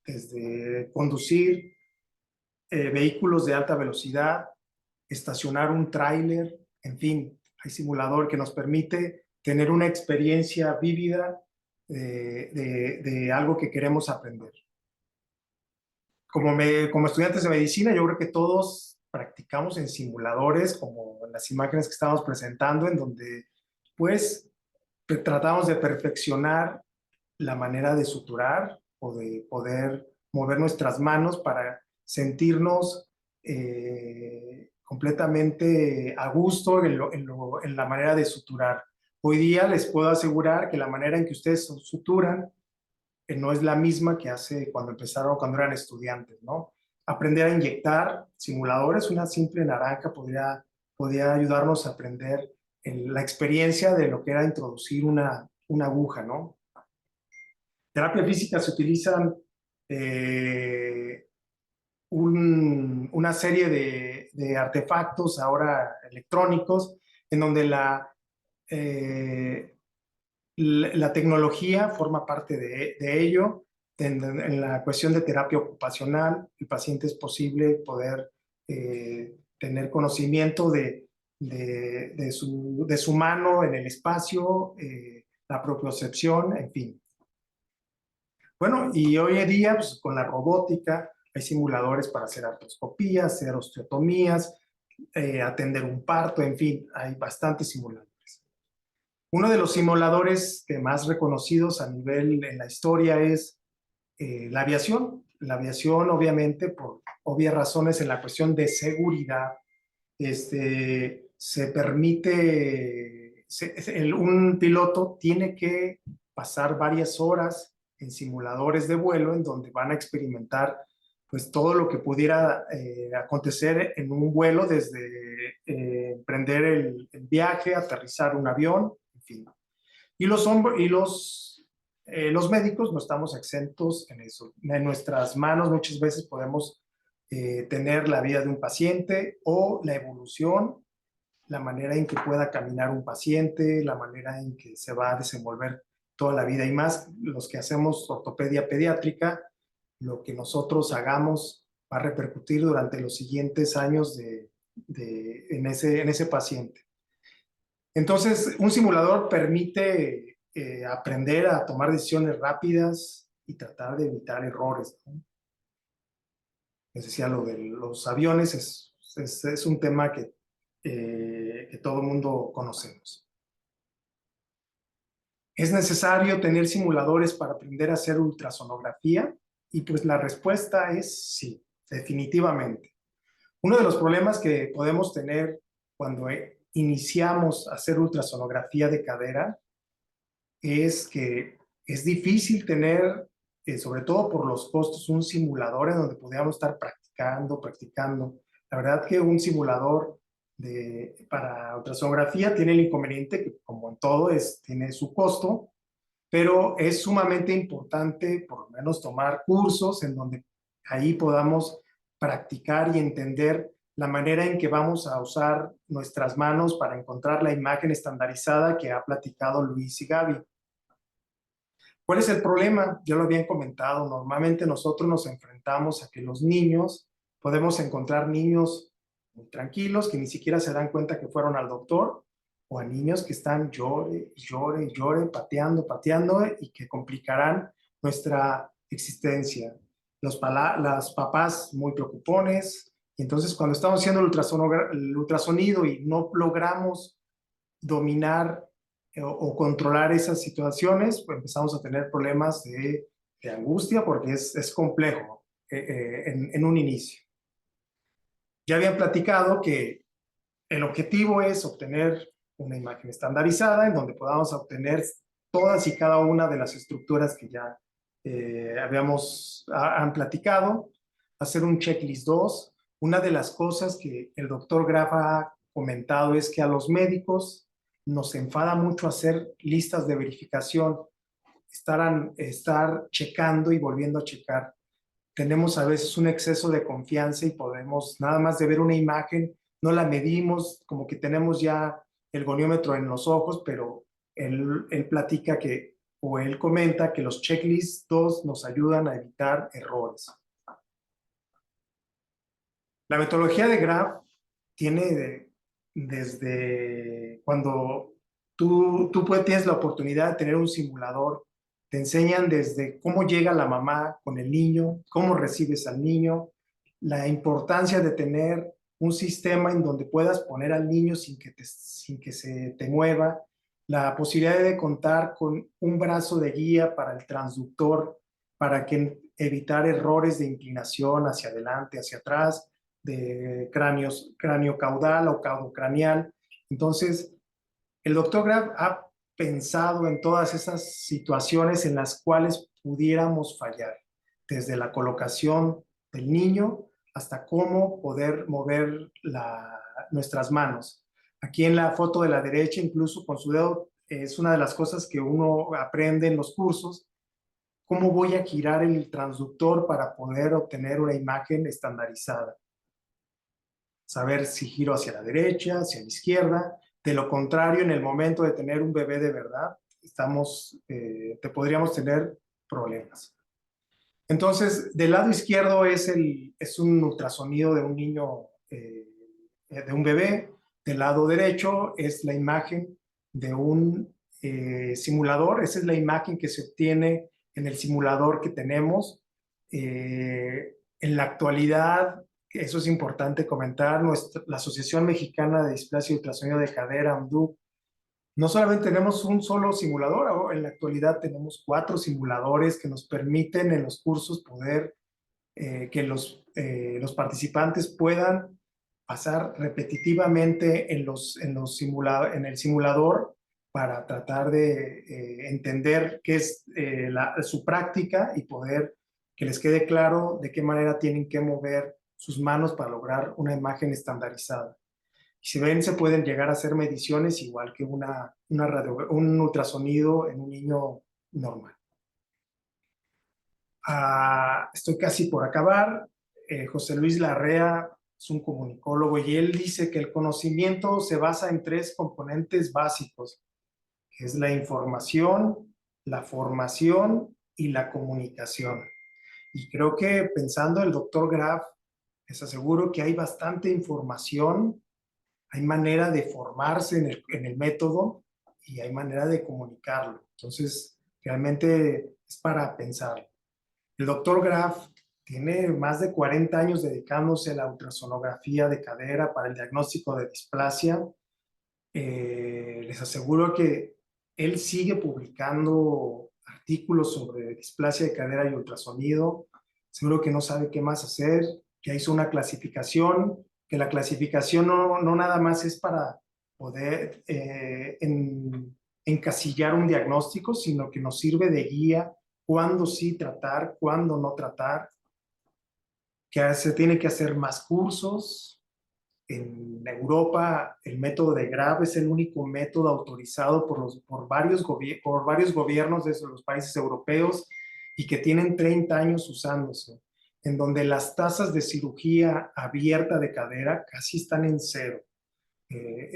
desde conducir vehículos de alta velocidad, estacionar un tráiler, en fin, hay simulador que nos permite tener una experiencia vívida de algo que queremos aprender. Como estudiantes de medicina, yo creo que todos practicamos en simuladores, como en las imágenes que estamos presentando, en donde pues tratamos de perfeccionar la manera de suturar o de poder mover nuestras manos para sentirnos completamente a gusto en la manera de suturar. Hoy día les puedo asegurar que la manera en que ustedes suturan no es la misma que hace cuando eran estudiantes, ¿no? Aprender a inyectar simuladores, una simple naranja podría ayudarnos a aprender la experiencia de lo que era introducir una aguja, ¿no? Terapia física se utilizan una serie de artefactos ahora electrónicos en donde la tecnología forma parte de ello. En la cuestión de terapia ocupacional, el paciente es posible poder tener conocimiento de su mano en el espacio, la propiocepción, en fin. Bueno, y hoy en día, pues, con la robótica, hay simuladores para hacer artroscopías, hacer osteotomías, atender un parto, en fin, hay bastantes simuladores. Uno de los simuladores más reconocidos a nivel en la historia es la aviación. La aviación, obviamente, por obvias razones en la cuestión de seguridad, se permite, un piloto tiene que pasar varias horas en simuladores de vuelo en donde van a experimentar pues todo lo que pudiera acontecer en un vuelo, desde emprender el viaje, aterrizar un avión, en fin. Y los médicos no estamos exentos en eso. En nuestras manos muchas veces podemos tener la vida de un paciente o la evolución, la manera en que pueda caminar un paciente, la manera en que se va a desenvolver toda la vida, y más los que hacemos ortopedia pediátrica, lo que nosotros hagamos va a repercutir durante los siguientes años en ese paciente. Entonces, un simulador permite aprender a tomar decisiones rápidas y tratar de evitar errores, ¿no? Les decía, lo de los aviones es un tema que todo el mundo conocemos. ¿Es necesario tener simuladores para aprender a hacer ultrasonografía? Y pues la respuesta es sí, definitivamente. Uno de los problemas que podemos tener cuando iniciamos a hacer ultrasonografía de cadera es que es difícil tener, sobre todo por los costos, un simulador en donde podamos estar practicando. La verdad que un simulador para ultrasonografía tiene el inconveniente que, como en todo, tiene su costo, pero es sumamente importante por lo menos tomar cursos en donde ahí podamos practicar y entender la manera en que vamos a usar nuestras manos para encontrar la imagen estandarizada que ha platicado Luis y Gaby. ¿Cuál es el problema? Ya lo habían comentado, normalmente nosotros nos enfrentamos a que los niños, podemos encontrar niños muy tranquilos que ni siquiera se dan cuenta que fueron al doctor, o a niños que están llore y llore y llore, pateando y que complicarán nuestra existencia. Los papás muy preocupones, y entonces cuando estamos haciendo el ultrasonido y no logramos dominar o controlar esas situaciones, pues empezamos a tener problemas de angustia porque es complejo en un inicio. Ya habían platicado que el objetivo es obtener una imagen estandarizada en donde podamos obtener todas y cada una de las estructuras que ya han platicado, hacer un checklist 2. Una de las cosas que el doctor Graf ha comentado es que a los médicos nos enfada mucho hacer listas de verificación, estar checando y volviendo a checar. Tenemos a veces un exceso de confianza y podemos, nada más de ver una imagen, no la medimos, como que tenemos ya el goniómetro en los ojos, pero él platica o él comenta que los checklists 2 nos ayudan a evitar errores. La metodología de Graf tiene desde cuando tú tienes la oportunidad de tener un simulador, te enseñan desde cómo llega la mamá con el niño, cómo recibes al niño, la importancia de tener un sistema en donde puedas poner al niño sin que se te mueva, la posibilidad de contar con un brazo de guía para el transductor, para evitar errores de inclinación hacia adelante, hacia atrás, de cráneo caudal o caudocranial. Entonces, el doctor Graf ha pensado en todas esas situaciones en las cuales pudiéramos fallar, desde la colocación del niño hasta cómo poder mover nuestras manos. Aquí en la foto de la derecha, incluso con su dedo, es una de las cosas que uno aprende en los cursos, cómo voy a girar el transductor para poder obtener una imagen estandarizada. Saber si giro hacia la derecha, hacia la izquierda. De lo contrario, en el momento de tener un bebé de verdad, podríamos tener problemas. Entonces, del lado izquierdo es un ultrasonido de un niño, de un bebé. Del lado derecho es la imagen de un simulador. Esa es la imagen que se obtiene en el simulador que tenemos. En la actualidad, eso es importante comentar, la Asociación Mexicana de Displasia y Ultrasonido de Cadera, AMDUC, no solamente tenemos un solo simulador, en la actualidad tenemos 4 simuladores que nos permiten en los cursos poder que los participantes puedan pasar repetitivamente en el simulador para tratar de entender qué es su práctica y poder que les quede claro de qué manera tienen que mover sus manos para lograr una imagen estandarizada. Y si ven, se pueden llegar a hacer mediciones igual que un ultrasonido en un niño normal. Estoy casi por acabar. José Luis Larrea es un comunicólogo y él dice que el conocimiento se basa en 3 componentes básicos, que es la información, la formación y la comunicación. Y creo que pensando el doctor Graf, les aseguro que hay bastante información, hay manera de formarse en el método y hay manera de comunicarlo. Entonces, realmente es para pensar. El doctor Graf tiene más de 40 años dedicándose a la ultrasonografía de cadera para el diagnóstico de displasia. Les aseguro que él sigue publicando artículos sobre displasia de cadera y ultrasonido. Seguro que no sabe qué más hacer. Ya hizo una clasificación, que la clasificación no nada más es para poder encasillar un diagnóstico, sino que nos sirve de guía cuándo sí tratar, cuándo no tratar, que se tiene que hacer más cursos. En Europa, el método de Graf es el único método autorizado por varios gobiernos de los países europeos y que tienen 30 años usándose, en donde las tasas de cirugía abierta de cadera casi están en cero.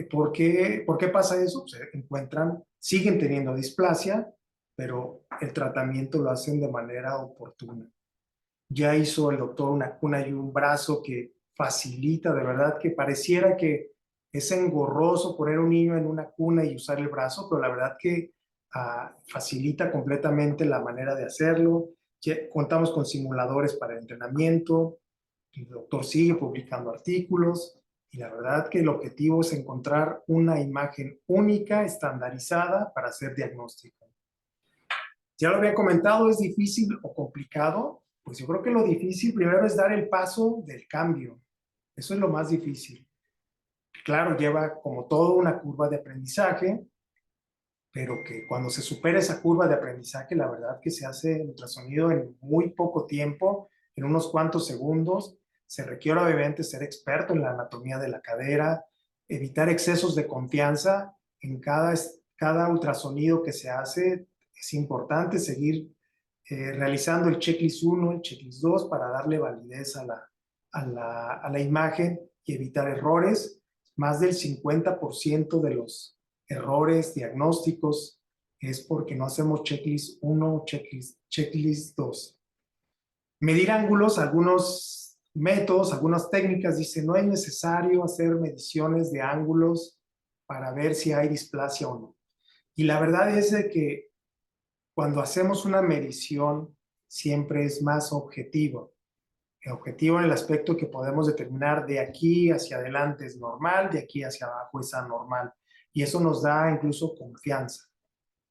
¿Por qué pasa eso? Siguen teniendo displasia, pero el tratamiento lo hacen de manera oportuna. Ya hizo el doctor una cuna y un brazo que facilita, de verdad que pareciera que es engorroso poner un niño en una cuna y usar el brazo, pero la verdad que facilita completamente la manera de hacerlo. Contamos con simuladores para el entrenamiento, el doctor sigue publicando artículos y la verdad que el objetivo es encontrar una imagen única, estandarizada para hacer diagnóstico. Ya lo había comentado, ¿es difícil o complicado? Pues yo creo que lo difícil primero es dar el paso del cambio. Eso es lo más difícil. Claro, lleva como todo una curva de aprendizaje, pero que cuando se supera esa curva de aprendizaje, la verdad que se hace el ultrasonido en muy poco tiempo, en unos cuantos segundos. Se requiere obviamente ser experto en la anatomía de la cadera, evitar excesos de confianza en cada ultrasonido que se hace. Es importante seguir realizando el checklist 1, el checklist 2 para darle validez a la imagen y evitar errores. Más del 50% de los errores diagnósticos es porque no hacemos checklist 1, checklist 2. Medir ángulos, algunos métodos, algunas técnicas dicen no es necesario hacer mediciones de ángulos para ver si hay displasia o no. Y la verdad es de que cuando hacemos una medición siempre es más objetivo. El objetivo en el aspecto que podemos determinar de aquí hacia adelante es normal, de aquí hacia abajo es anormal. Y eso nos da incluso confianza.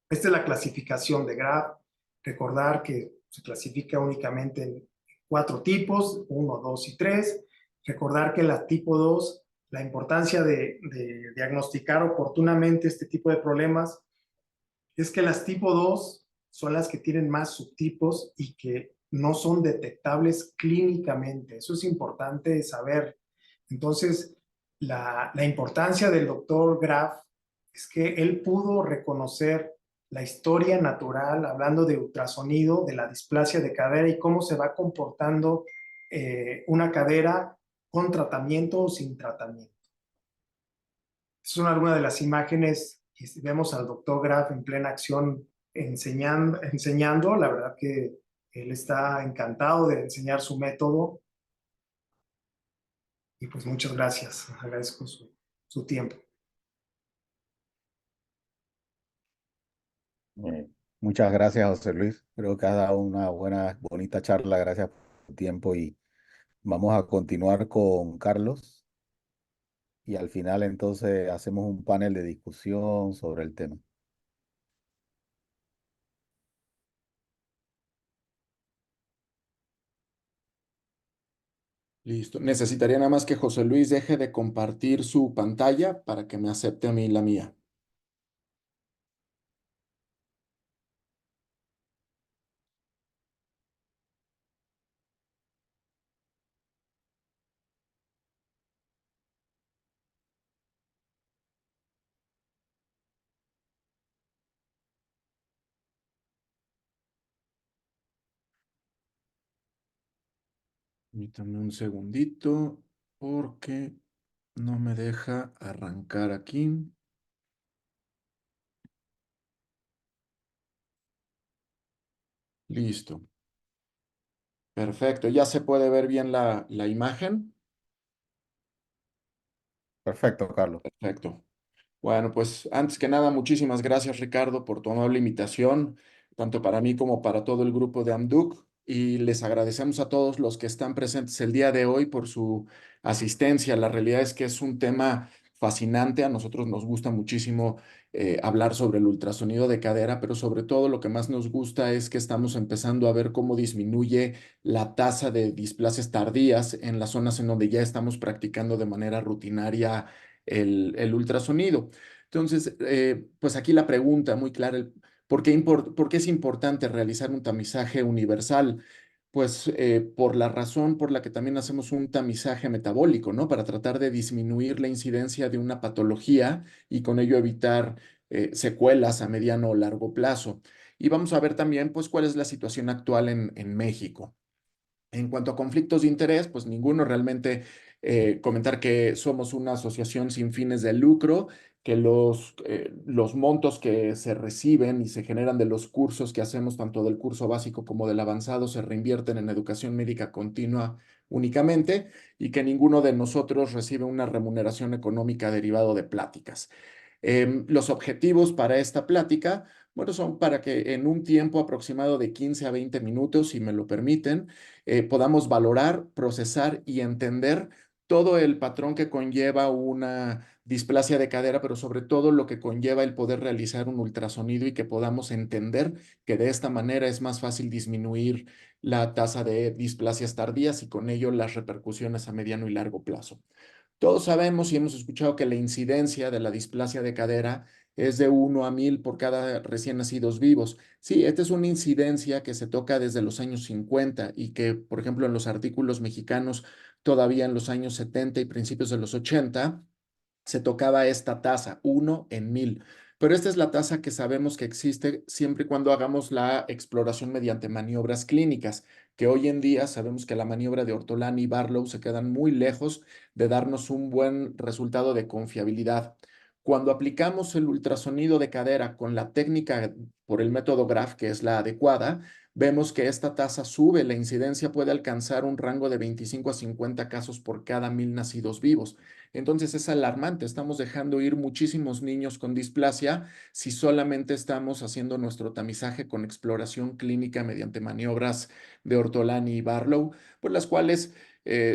Esta es la clasificación de Graf. Recordar que se clasifica únicamente en 4 tipos, 1, 2 y 3. Recordar que la tipo 2, la importancia de diagnosticar oportunamente este tipo de problemas es que las tipo 2 son las que tienen más subtipos y que no son detectables clínicamente. Eso es importante saber. Entonces, la importancia del doctor Graf es que él pudo reconocer la historia natural, hablando de ultrasonido, de la displasia de cadera y cómo se va comportando una cadera con tratamiento o sin tratamiento. Son algunas de las imágenes que vemos al doctor Graf en plena acción enseñando. La verdad que él está encantado de enseñar su método. Y pues muchas gracias. Agradezco su tiempo. Muchas gracias, José Luis. Creo que has dado una buena, bonita charla. Gracias por tu tiempo y vamos a continuar con Carlos y al final entonces hacemos un panel de discusión sobre el tema. Listo. Necesitaría nada más que José Luis deje de compartir su pantalla para que me acepte a mí la mía. Permítame un segundito porque no me deja arrancar aquí. Listo. Perfecto. ¿Ya se puede ver bien la imagen? Perfecto, Carlos. Perfecto. Bueno, pues antes que nada, muchísimas gracias, Ricardo, por tu amable invitación, tanto para mí como para todo el grupo de Amduc. Y les agradecemos a todos los que están presentes el día de hoy por su asistencia. La realidad es que es un tema fascinante. A nosotros nos gusta muchísimo hablar sobre el ultrasonido de cadera, pero sobre todo lo que más nos gusta es que estamos empezando a ver cómo disminuye la tasa de displasias tardías en las zonas en donde ya estamos practicando de manera rutinaria el ultrasonido. Entonces, pues aquí la pregunta muy clara, ¿por qué es importante realizar un tamizaje universal? Pues por la razón por la que también hacemos un tamizaje metabólico, ¿no? Para tratar de disminuir la incidencia de una patología y con ello evitar secuelas a mediano o largo plazo. Y vamos a ver también, pues, cuál es la situación actual en México. En cuanto a conflictos de interés, pues ninguno realmente. Comentar que somos una asociación sin fines de lucro, que los montos que se reciben y se generan de los cursos que hacemos, tanto del curso básico como del avanzado, se reinvierten en educación médica continua únicamente y que ninguno de nosotros recibe una remuneración económica derivado de pláticas. Los objetivos para esta plática, bueno, son para que en un tiempo aproximado de 15 a 20 minutos, si me lo permiten, podamos valorar, procesar y entender todo el patrón que conlleva una displasia de cadera, pero sobre todo lo que conlleva el poder realizar un ultrasonido y que podamos entender que de esta manera es más fácil disminuir la tasa de displasias tardías y con ello las repercusiones a mediano y largo plazo. Todos sabemos y hemos escuchado que la incidencia de la displasia de cadera es de 1 a 1000 por cada recién nacidos vivos. Sí, esta es una incidencia que se toca desde los años 50 y que, por ejemplo, en los artículos mexicanos, todavía en los años 70 y principios de los 80, se tocaba esta tasa, 1 en 1000. Pero esta es la tasa que sabemos que existe siempre y cuando hagamos la exploración mediante maniobras clínicas, que hoy en día sabemos que la maniobra de Ortolani y Barlow se quedan muy lejos de darnos un buen resultado de confiabilidad. Cuando aplicamos el ultrasonido de cadera con la técnica por el método Graph, que es la adecuada, vemos que esta tasa sube, la incidencia puede alcanzar un rango de 25 a 50 casos por cada 1000 nacidos vivos. Entonces es alarmante, estamos dejando ir muchísimos niños con displasia si solamente estamos haciendo nuestro tamizaje con exploración clínica mediante maniobras de Ortolani y Barlow, por las cuales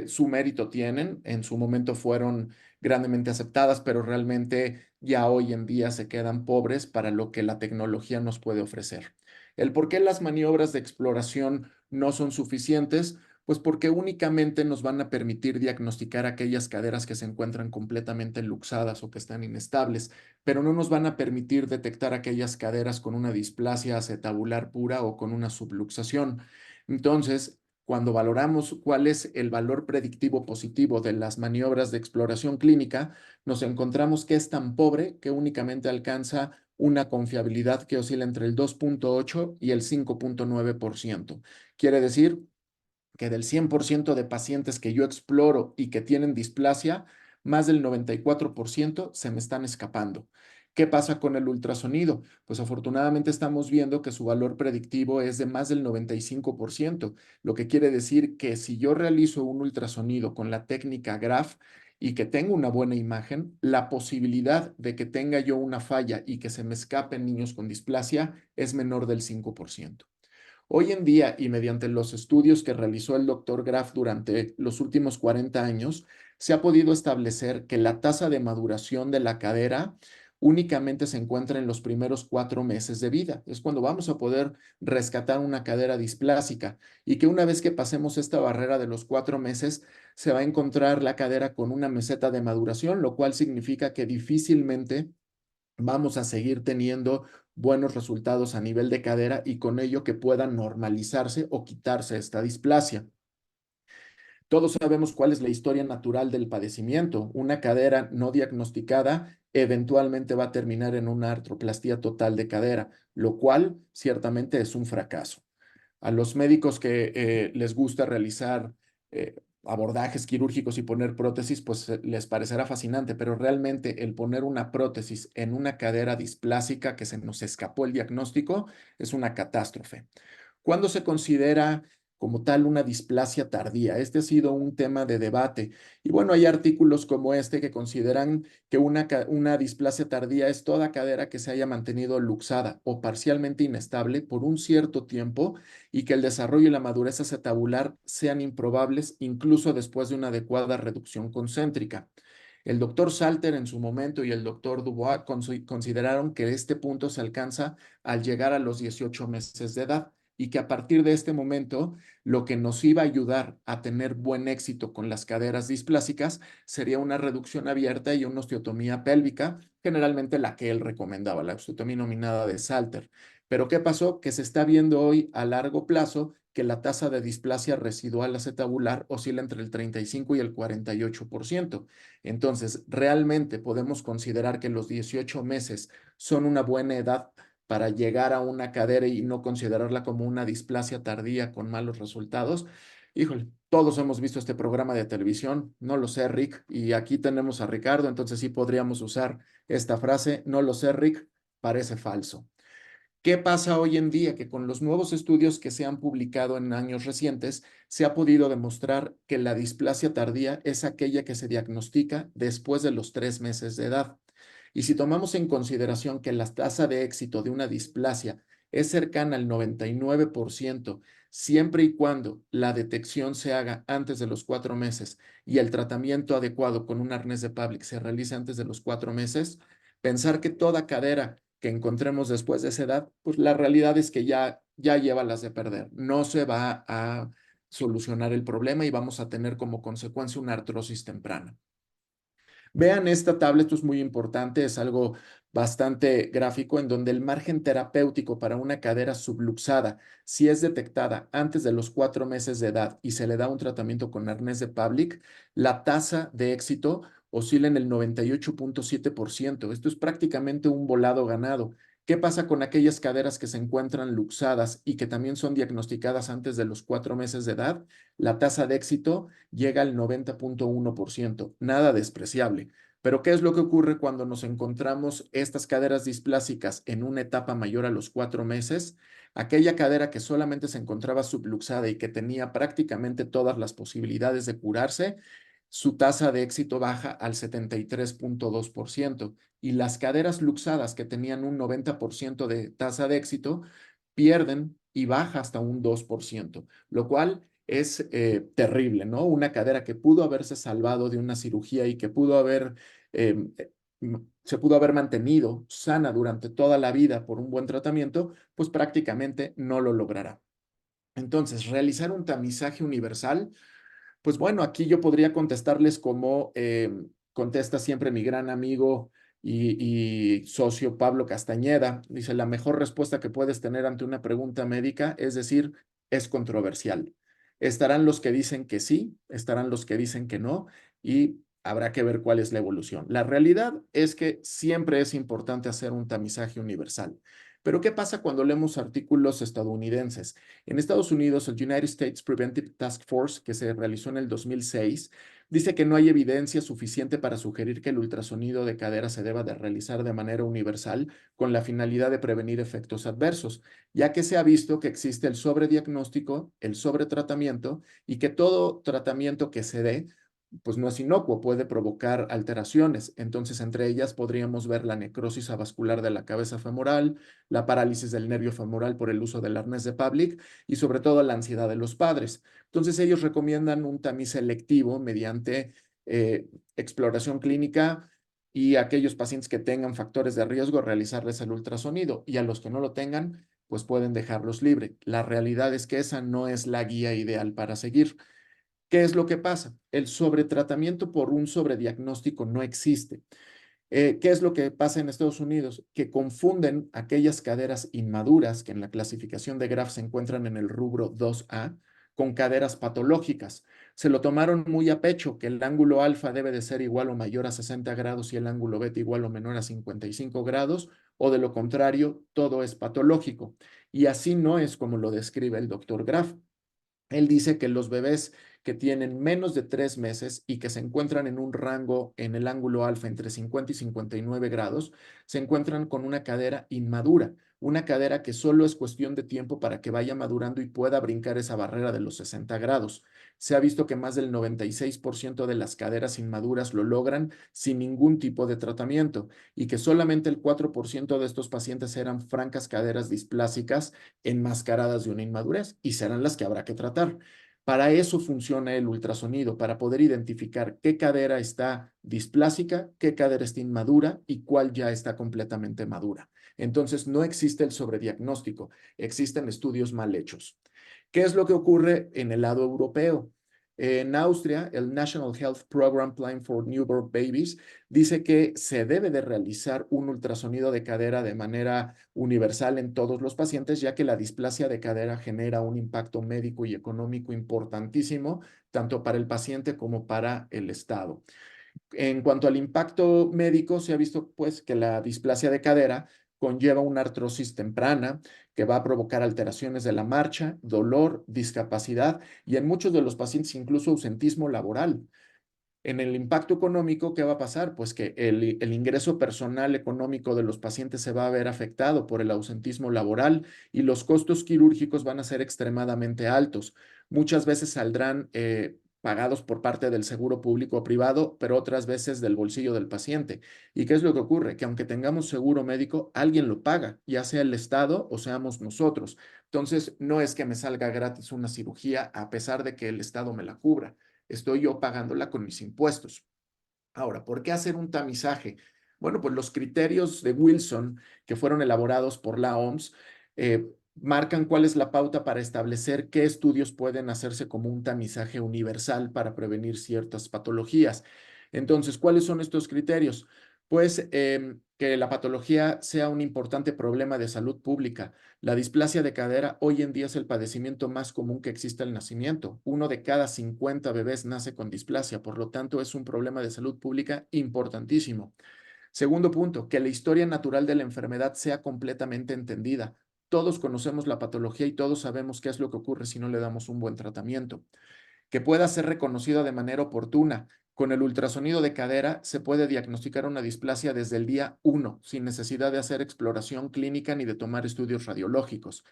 su mérito tienen, en su momento fueron grandemente aceptadas, pero realmente ya hoy en día se quedan pobres para lo que la tecnología nos puede ofrecer. El por qué las maniobras de exploración no son suficientes, pues porque únicamente nos van a permitir diagnosticar aquellas caderas que se encuentran completamente luxadas o que están inestables, pero no nos van a permitir detectar aquellas caderas con una displasia acetabular pura o con una subluxación. Entonces, cuando valoramos cuál es el valor predictivo positivo de las maniobras de exploración clínica, nos encontramos que es tan pobre que únicamente alcanza una confiabilidad que oscila entre el 2.8 y el 5.9%. Quiere decir que del 100% de pacientes que yo exploro y que tienen displasia, más del 94% se me están escapando. ¿Qué pasa con el ultrasonido? Pues afortunadamente estamos viendo que su valor predictivo es de más del 95%, lo que quiere decir que si yo realizo un ultrasonido con la técnica Graph y que tengo una buena imagen, la posibilidad de que tenga yo una falla y que se me escapen niños con displasia es menor del 5%. Hoy en día, y mediante los estudios que realizó el doctor Graf durante los últimos 40 años, se ha podido establecer que la tasa de maduración de la cadera únicamente se encuentra en los primeros 4 meses de vida. Es cuando vamos a poder rescatar una cadera displásica y que una vez que pasemos esta barrera de los 4 meses, se va a encontrar la cadera con una meseta de maduración, lo cual significa que difícilmente vamos a seguir teniendo buenos resultados a nivel de cadera y con ello que pueda normalizarse o quitarse esta displasia. Todos sabemos cuál es la historia natural del padecimiento. Una cadera no diagnosticada eventualmente va a terminar en una artroplastía total de cadera, lo cual ciertamente es un fracaso. A los médicos que les gusta realizar abordajes quirúrgicos y poner prótesis, pues les parecerá fascinante, pero realmente el poner una prótesis en una cadera displásica que se nos escapó el diagnóstico es una catástrofe. ¿Cuándo se considera como tal una displasia tardía? Este ha sido un tema de debate. Y bueno, hay artículos como este que consideran que una displasia tardía es toda cadera que se haya mantenido luxada o parcialmente inestable por un cierto tiempo y que el desarrollo y la madurez acetabular sean improbables incluso después de una adecuada reducción concéntrica. El doctor Salter en su momento y el doctor Dubois consideraron que este punto se alcanza al llegar a los 18 meses de edad y que a partir de este momento lo que nos iba a ayudar a tener buen éxito con las caderas displásicas sería una reducción abierta y una osteotomía pélvica, generalmente la que él recomendaba, la osteotomía nominada de Salter. Pero ¿qué pasó? Que se está viendo hoy a largo plazo que la tasa de displasia residual acetabular oscila entre el 35 y el 48%. Entonces, realmente podemos considerar que los 18 meses son una buena edad para llegar a una cadera y no considerarla como una displasia tardía con malos resultados. Híjole, todos hemos visto este programa de televisión, no lo sé, Rick, y aquí tenemos a Ricardo, entonces sí podríamos usar esta frase, no lo sé, Rick, parece falso. ¿Qué pasa hoy en día? Que con los nuevos estudios que se han publicado en años recientes, se ha podido demostrar que la displasia tardía es aquella que se diagnostica después de los 3 meses de edad. Y si tomamos en consideración que la tasa de éxito de una displasia es cercana al 99%, siempre y cuando la detección se haga antes de los 4 meses y el tratamiento adecuado con un arnés de Pavlik se realice antes de los 4 meses, pensar que toda cadera que encontremos después de esa edad, pues la realidad es que ya lleva las de perder. No se va a solucionar el problema y vamos a tener como consecuencia una artrosis temprana. Vean esta tabla, esto es muy importante, es algo bastante gráfico en donde el margen terapéutico para una cadera subluxada, si es detectada antes de los 4 meses de edad y se le da un tratamiento con arnés de Pavlik, la tasa de éxito oscila en el 98.7%. Esto es prácticamente un volado ganado. ¿Qué pasa con aquellas caderas que se encuentran luxadas y que también son diagnosticadas antes de los 4 meses de edad? La tasa de éxito llega al 90.1%, nada despreciable. Pero ¿qué es lo que ocurre cuando nos encontramos estas caderas displásicas en una etapa mayor a los 4 meses? Aquella cadera que solamente se encontraba subluxada y que tenía prácticamente todas las posibilidades de curarse, su tasa de éxito baja al 73.2%. Y las caderas luxadas que tenían un 90% de tasa de éxito pierden y baja hasta un 2%, lo cual es terrible, ¿no? Una cadera que pudo haberse salvado de una cirugía y que eh, se pudo haber mantenido sana durante toda la vida por un buen tratamiento, pues prácticamente no lo logrará. Entonces, realizar un tamizaje universal, pues bueno, aquí yo podría contestarles como contesta siempre mi gran amigo y socio Pablo Castañeda. Dice, la mejor respuesta que puedes tener ante una pregunta médica es decir, es controversial. Estarán los que dicen que sí, estarán los que dicen que no, y habrá que ver cuál es la evolución. La realidad es que siempre es importante hacer un tamizaje universal. Pero ¿qué pasa cuando leemos artículos estadounidenses? En Estados Unidos, el United States Preventive Task Force, que se realizó en el 2006, dice que no hay evidencia suficiente para sugerir que el ultrasonido de cadera se deba de realizar de manera universal con la finalidad de prevenir efectos adversos, ya que se ha visto que existe el sobrediagnóstico, el sobretratamiento y que todo tratamiento que se dé pues no es inocuo, puede provocar alteraciones. Entonces, entre ellas podríamos ver la necrosis avascular de la cabeza femoral, la parálisis del nervio femoral por el uso del arnés de Pavlik y sobre todo la ansiedad de los padres. Entonces, ellos recomiendan un tamiz selectivo mediante exploración clínica y aquellos pacientes que tengan factores de riesgo realizarles el ultrasonido y a los que no lo tengan, pues pueden dejarlos libre. La realidad es que esa no es la guía ideal para seguir. ¿Qué es lo que pasa? El sobretratamiento por un sobrediagnóstico no existe. ¿Qué es lo que pasa en Estados Unidos? Que confunden aquellas caderas inmaduras que en la clasificación de Graf se encuentran en el rubro 2A con caderas patológicas. Se lo tomaron muy a pecho que el ángulo alfa debe de ser igual o mayor a 60 grados y el ángulo beta igual o menor a 55 grados, o de lo contrario, todo es patológico. Y así no es como lo describe el doctor Graf. Él dice que los bebés que tienen menos de 3 meses y que se encuentran en un rango en el ángulo alfa entre 50 y 59 grados, se encuentran con una cadera inmadura, una cadera que solo es cuestión de tiempo para que vaya madurando y pueda brincar esa barrera de los 60 grados. Se ha visto que más del 96% de las caderas inmaduras lo logran sin ningún tipo de tratamiento y que solamente el 4% de estos pacientes eran francas caderas displásicas enmascaradas de una inmadurez y serán las que habrá que tratar. Para eso funciona el ultrasonido, para poder identificar qué cadera está displásica, qué cadera está inmadura y cuál ya está completamente madura. Entonces, no existe el sobrediagnóstico, existen estudios mal hechos. ¿Qué es lo que ocurre en el lado europeo? En Austria, el National Health Program Plan for Newborn Babies dice que se debe de realizar un ultrasonido de cadera de manera universal en todos los pacientes, ya que la displasia de cadera genera un impacto médico y económico importantísimo, tanto para el paciente como para el Estado. En cuanto al impacto médico, se ha visto pues que la displasia de cadera conlleva una artrosis temprana que va a provocar alteraciones de la marcha, dolor, discapacidad y en muchos de los pacientes incluso ausentismo laboral. En el impacto económico, ¿qué va a pasar? Pues que el ingreso personal económico de los pacientes se va a ver afectado por el ausentismo laboral y los costos quirúrgicos van a ser extremadamente altos. Muchas veces saldrán pagados por parte del seguro público o privado, pero otras veces del bolsillo del paciente. ¿Y qué es lo que ocurre? Que aunque tengamos seguro médico, alguien lo paga, ya sea el Estado o seamos nosotros. Entonces, no es que me salga gratis una cirugía a pesar de que el Estado me la cubra. Estoy yo pagándola con mis impuestos. Ahora, ¿por qué hacer un tamizaje? Bueno, pues los criterios de Wilson que fueron elaborados por la OMS marcan cuál es la pauta para establecer qué estudios pueden hacerse como un tamizaje universal para prevenir ciertas patologías. Entonces, ¿cuáles son estos criterios? Pues que la patología sea un importante problema de salud pública. La displasia de cadera hoy en día es el padecimiento más común que existe al nacimiento. 1 de cada 50 bebés nace con displasia, por lo tanto es un problema de salud pública importantísimo. Segundo punto, que la historia natural de la enfermedad sea completamente entendida. Todos conocemos la patología y todos sabemos qué es lo que ocurre si no le damos un buen tratamiento. Que pueda ser reconocida de manera oportuna. Con el ultrasonido de cadera se puede diagnosticar una displasia desde el día 1, sin necesidad de hacer exploración clínica ni de tomar estudios radiológicos.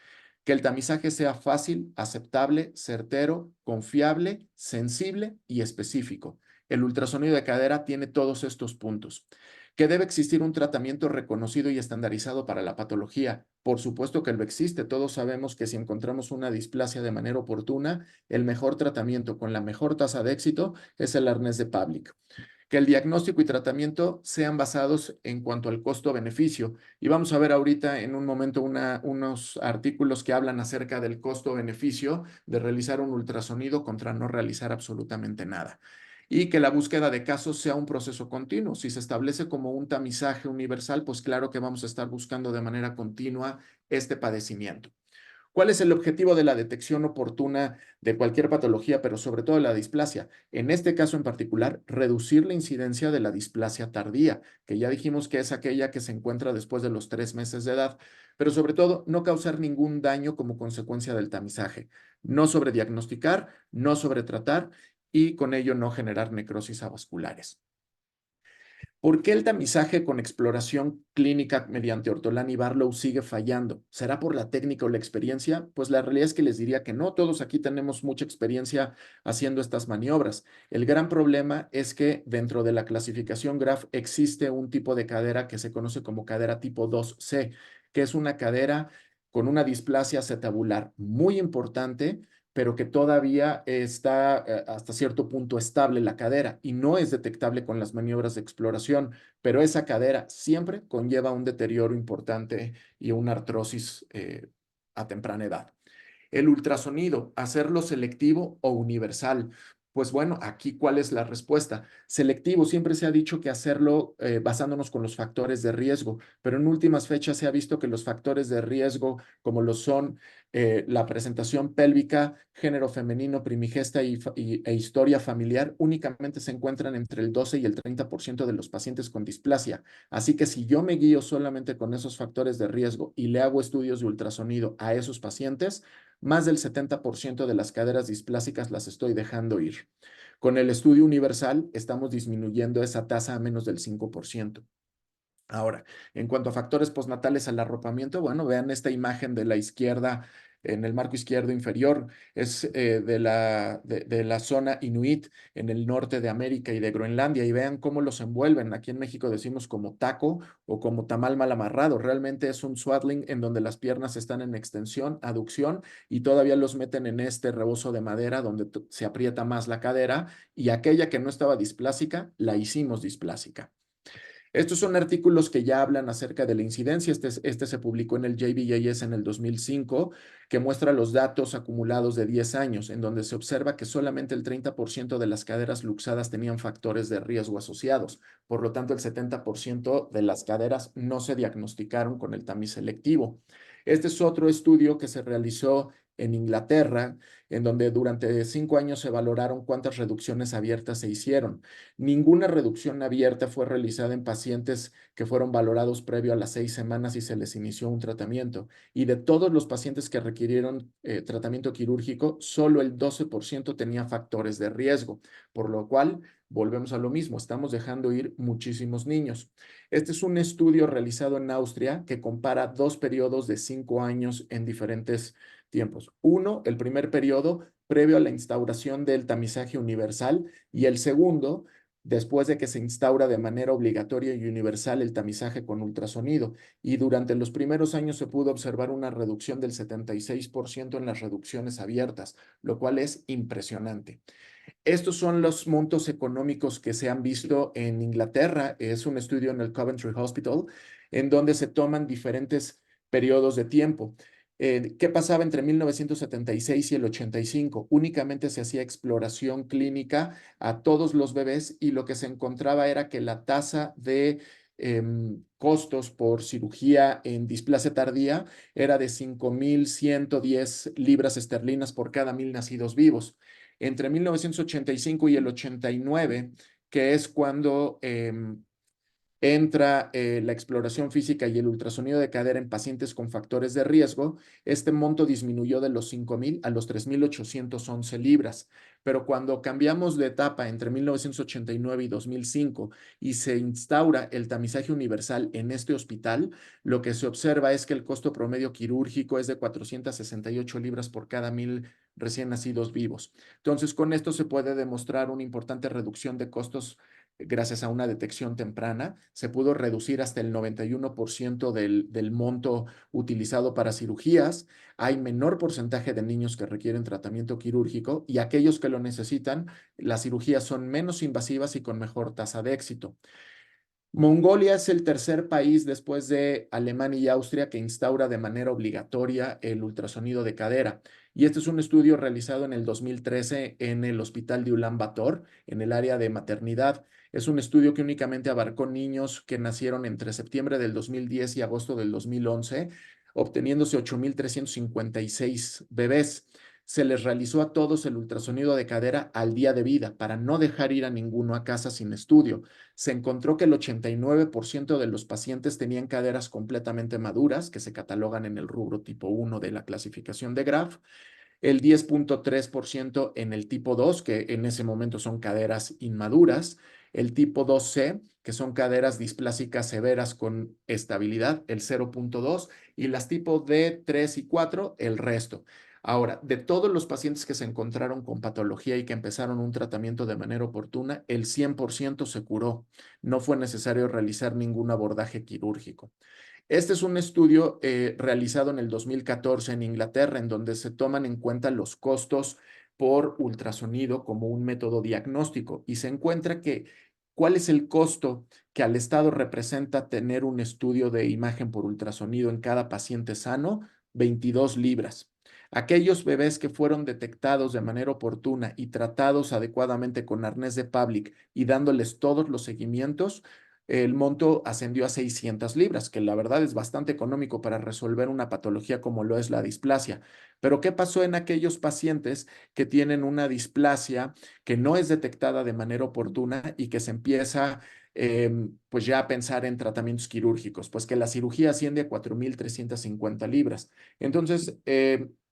Que el tamizaje sea fácil, aceptable, certero, confiable, sensible y específico. El ultrasonido de cadera tiene todos estos puntos. Que debe existir un tratamiento reconocido y estandarizado para la patología. Por supuesto que lo existe. Todos sabemos que si encontramos una displasia de manera oportuna, el mejor tratamiento con la mejor tasa de éxito es el arnés de Pavlik. Que el diagnóstico y tratamiento sean basados en cuanto al costo-beneficio. Y vamos a ver ahorita en un momento unos artículos que hablan acerca del costo-beneficio de realizar un ultrasonido contra no realizar absolutamente nada. Y que la búsqueda de casos sea un proceso continuo. Si se establece como un tamizaje universal, pues claro que vamos a estar buscando de manera continua este padecimiento. ¿Cuál es el objetivo de la detección oportuna de cualquier patología, pero sobre todo de la displasia? En este caso en particular, reducir la incidencia de la displasia tardía, que ya dijimos que es aquella que se encuentra después de los 3 meses de edad, pero sobre todo no causar ningún daño como consecuencia del tamizaje, no sobrediagnosticar, no sobretratar y con ello no generar necrosis avasculares. ¿Por qué el tamizaje con exploración clínica mediante Ortolan y Barlow sigue fallando? ¿Será por la técnica o la experiencia? Pues la realidad es que les diría que no, todos aquí tenemos mucha experiencia haciendo estas maniobras. El gran problema es que dentro de la clasificación Graf existe un tipo de cadera que se conoce como cadera tipo 2C, que es una cadera con una displasia acetabular muy importante, pero que todavía está hasta cierto punto estable la cadera y no es detectable con las maniobras de exploración, pero esa cadera siempre conlleva un deterioro importante y una artrosis a temprana edad. El ultrasonido, ¿hacerlo selectivo o universal? Pues bueno, aquí ¿cuál es la respuesta? Selectivo, siempre se ha dicho que hacerlo basándonos con los factores de riesgo, pero en últimas fechas se ha visto que los factores de riesgo, como lo son la presentación pélvica, género femenino, primigesta e historia familiar únicamente se encuentran entre el 12 y el 30% de los pacientes con displasia. Así que si yo me guío solamente con esos factores de riesgo y le hago estudios de ultrasonido a esos pacientes, más del 70% de las caderas displásicas las estoy dejando ir. Con el estudio universal estamos disminuyendo esa tasa a menos del 5%. Ahora, en cuanto a factores postnatales al arropamiento, bueno, vean esta imagen de la izquierda, en el marco izquierdo inferior, es de la zona Inuit en el norte de América y de Groenlandia, y vean cómo los envuelven. Aquí en México decimos como taco o como tamal mal amarrado. Realmente es un swaddling en donde las piernas están en extensión, aducción, y todavía los meten en este rebozo de madera donde se aprieta más la cadera, y aquella que no estaba displásica, la hicimos displásica. Estos son artículos que ya hablan acerca de la incidencia. Este se publicó en el JBJS en el 2005, que muestra los datos acumulados de 10 años, en donde se observa que solamente el 30% de las caderas luxadas tenían factores de riesgo asociados. Por lo tanto, el 70% de las caderas no se diagnosticaron con el tamiz selectivo. Este es otro estudio que se realizó en Inglaterra, en donde durante 5 años se valoraron cuántas reducciones abiertas se hicieron. Ninguna reducción abierta fue realizada en pacientes que fueron valorados previo a las 6 semanas y se les inició un tratamiento. Y de todos los pacientes que requirieron tratamiento quirúrgico, solo el 12% tenía factores de riesgo, por lo cual volvemos a lo mismo, estamos dejando ir muchísimos niños. Este es un estudio realizado en Austria que compara 2 periodos de 5 años en diferentes tiempos. Uno, el primer periodo previo a la instauración del tamizaje universal, y el segundo, después de que se instaura de manera obligatoria y universal el tamizaje con ultrasonido. Y durante los primeros años se pudo observar una reducción del 76% en las reducciones abiertas, lo cual es impresionante. Estos son los montos económicos que se han visto en Inglaterra. Es un estudio en el Coventry Hospital, en donde se toman diferentes periodos de tiempo. ¿Qué pasaba entre 1976 y el 85? Únicamente se hacía exploración clínica a todos los bebés, y lo que se encontraba era que la tasa de costos por cirugía en displasia tardía era de 5.110 libras esterlinas por cada 1.000 nacidos vivos. Entre 1985 y el 89, que es cuando entra la exploración física y el ultrasonido de cadera en pacientes con factores de riesgo, este monto disminuyó de los 5.000 a los 3.811 libras. Pero cuando cambiamos de etapa entre 1989 y 2005 y se instaura el tamizaje universal en este hospital, lo que se observa es que el costo promedio quirúrgico es de 468 libras por cada 1.000 recién nacidos vivos. Entonces, con esto se puede demostrar una importante reducción de costos gracias a una detección temprana. Se pudo reducir hasta el 91% del monto utilizado para cirugías. Hay menor porcentaje de niños que requieren tratamiento quirúrgico, y aquellos que lo necesitan, las cirugías son menos invasivas y con mejor tasa de éxito. Mongolia es el tercer país después de Alemania y Austria que instaura de manera obligatoria el ultrasonido de cadera. Y este es un estudio realizado en el 2013 en el Hospital de Ulan Bator, en el área de maternidad. Es un estudio que únicamente abarcó niños que nacieron entre septiembre del 2010 y agosto del 2011, obteniéndose 8.356 bebés. Se les realizó a todos el ultrasonido de cadera al día de vida para no dejar ir a ninguno a casa sin estudio. Se encontró que el 89% de los pacientes tenían caderas completamente maduras, que se catalogan en el rubro tipo 1 de la clasificación de Graf, el 10.3% en el tipo 2, que en ese momento son caderas inmaduras, el tipo 2C, que son caderas displásicas severas con estabilidad, el 0.2, y las tipo D, 3 y 4, el resto. Ahora, de todos los pacientes que se encontraron con patología y que empezaron un tratamiento de manera oportuna, el 100% se curó. No fue necesario realizar ningún abordaje quirúrgico. Este es un estudio realizado en el 2014 en Inglaterra, en donde se toman en cuenta los costos por ultrasonido como un método diagnóstico, y se encuentra que ¿cuál es el costo que al Estado representa tener un estudio de imagen por ultrasonido en cada paciente sano? 22 libras. Aquellos bebés que fueron detectados de manera oportuna y tratados adecuadamente con arnés de Pavlik y dándoles todos los seguimientos, el monto ascendió a 600 libras, que la verdad es bastante económico para resolver una patología como lo es la displasia. Pero ¿qué pasó en aquellos pacientes que tienen una displasia que no es detectada de manera oportuna y que se empieza pues ya a pensar en tratamientos quirúrgicos? Pues que la cirugía asciende a 4.350 libras. Entonces,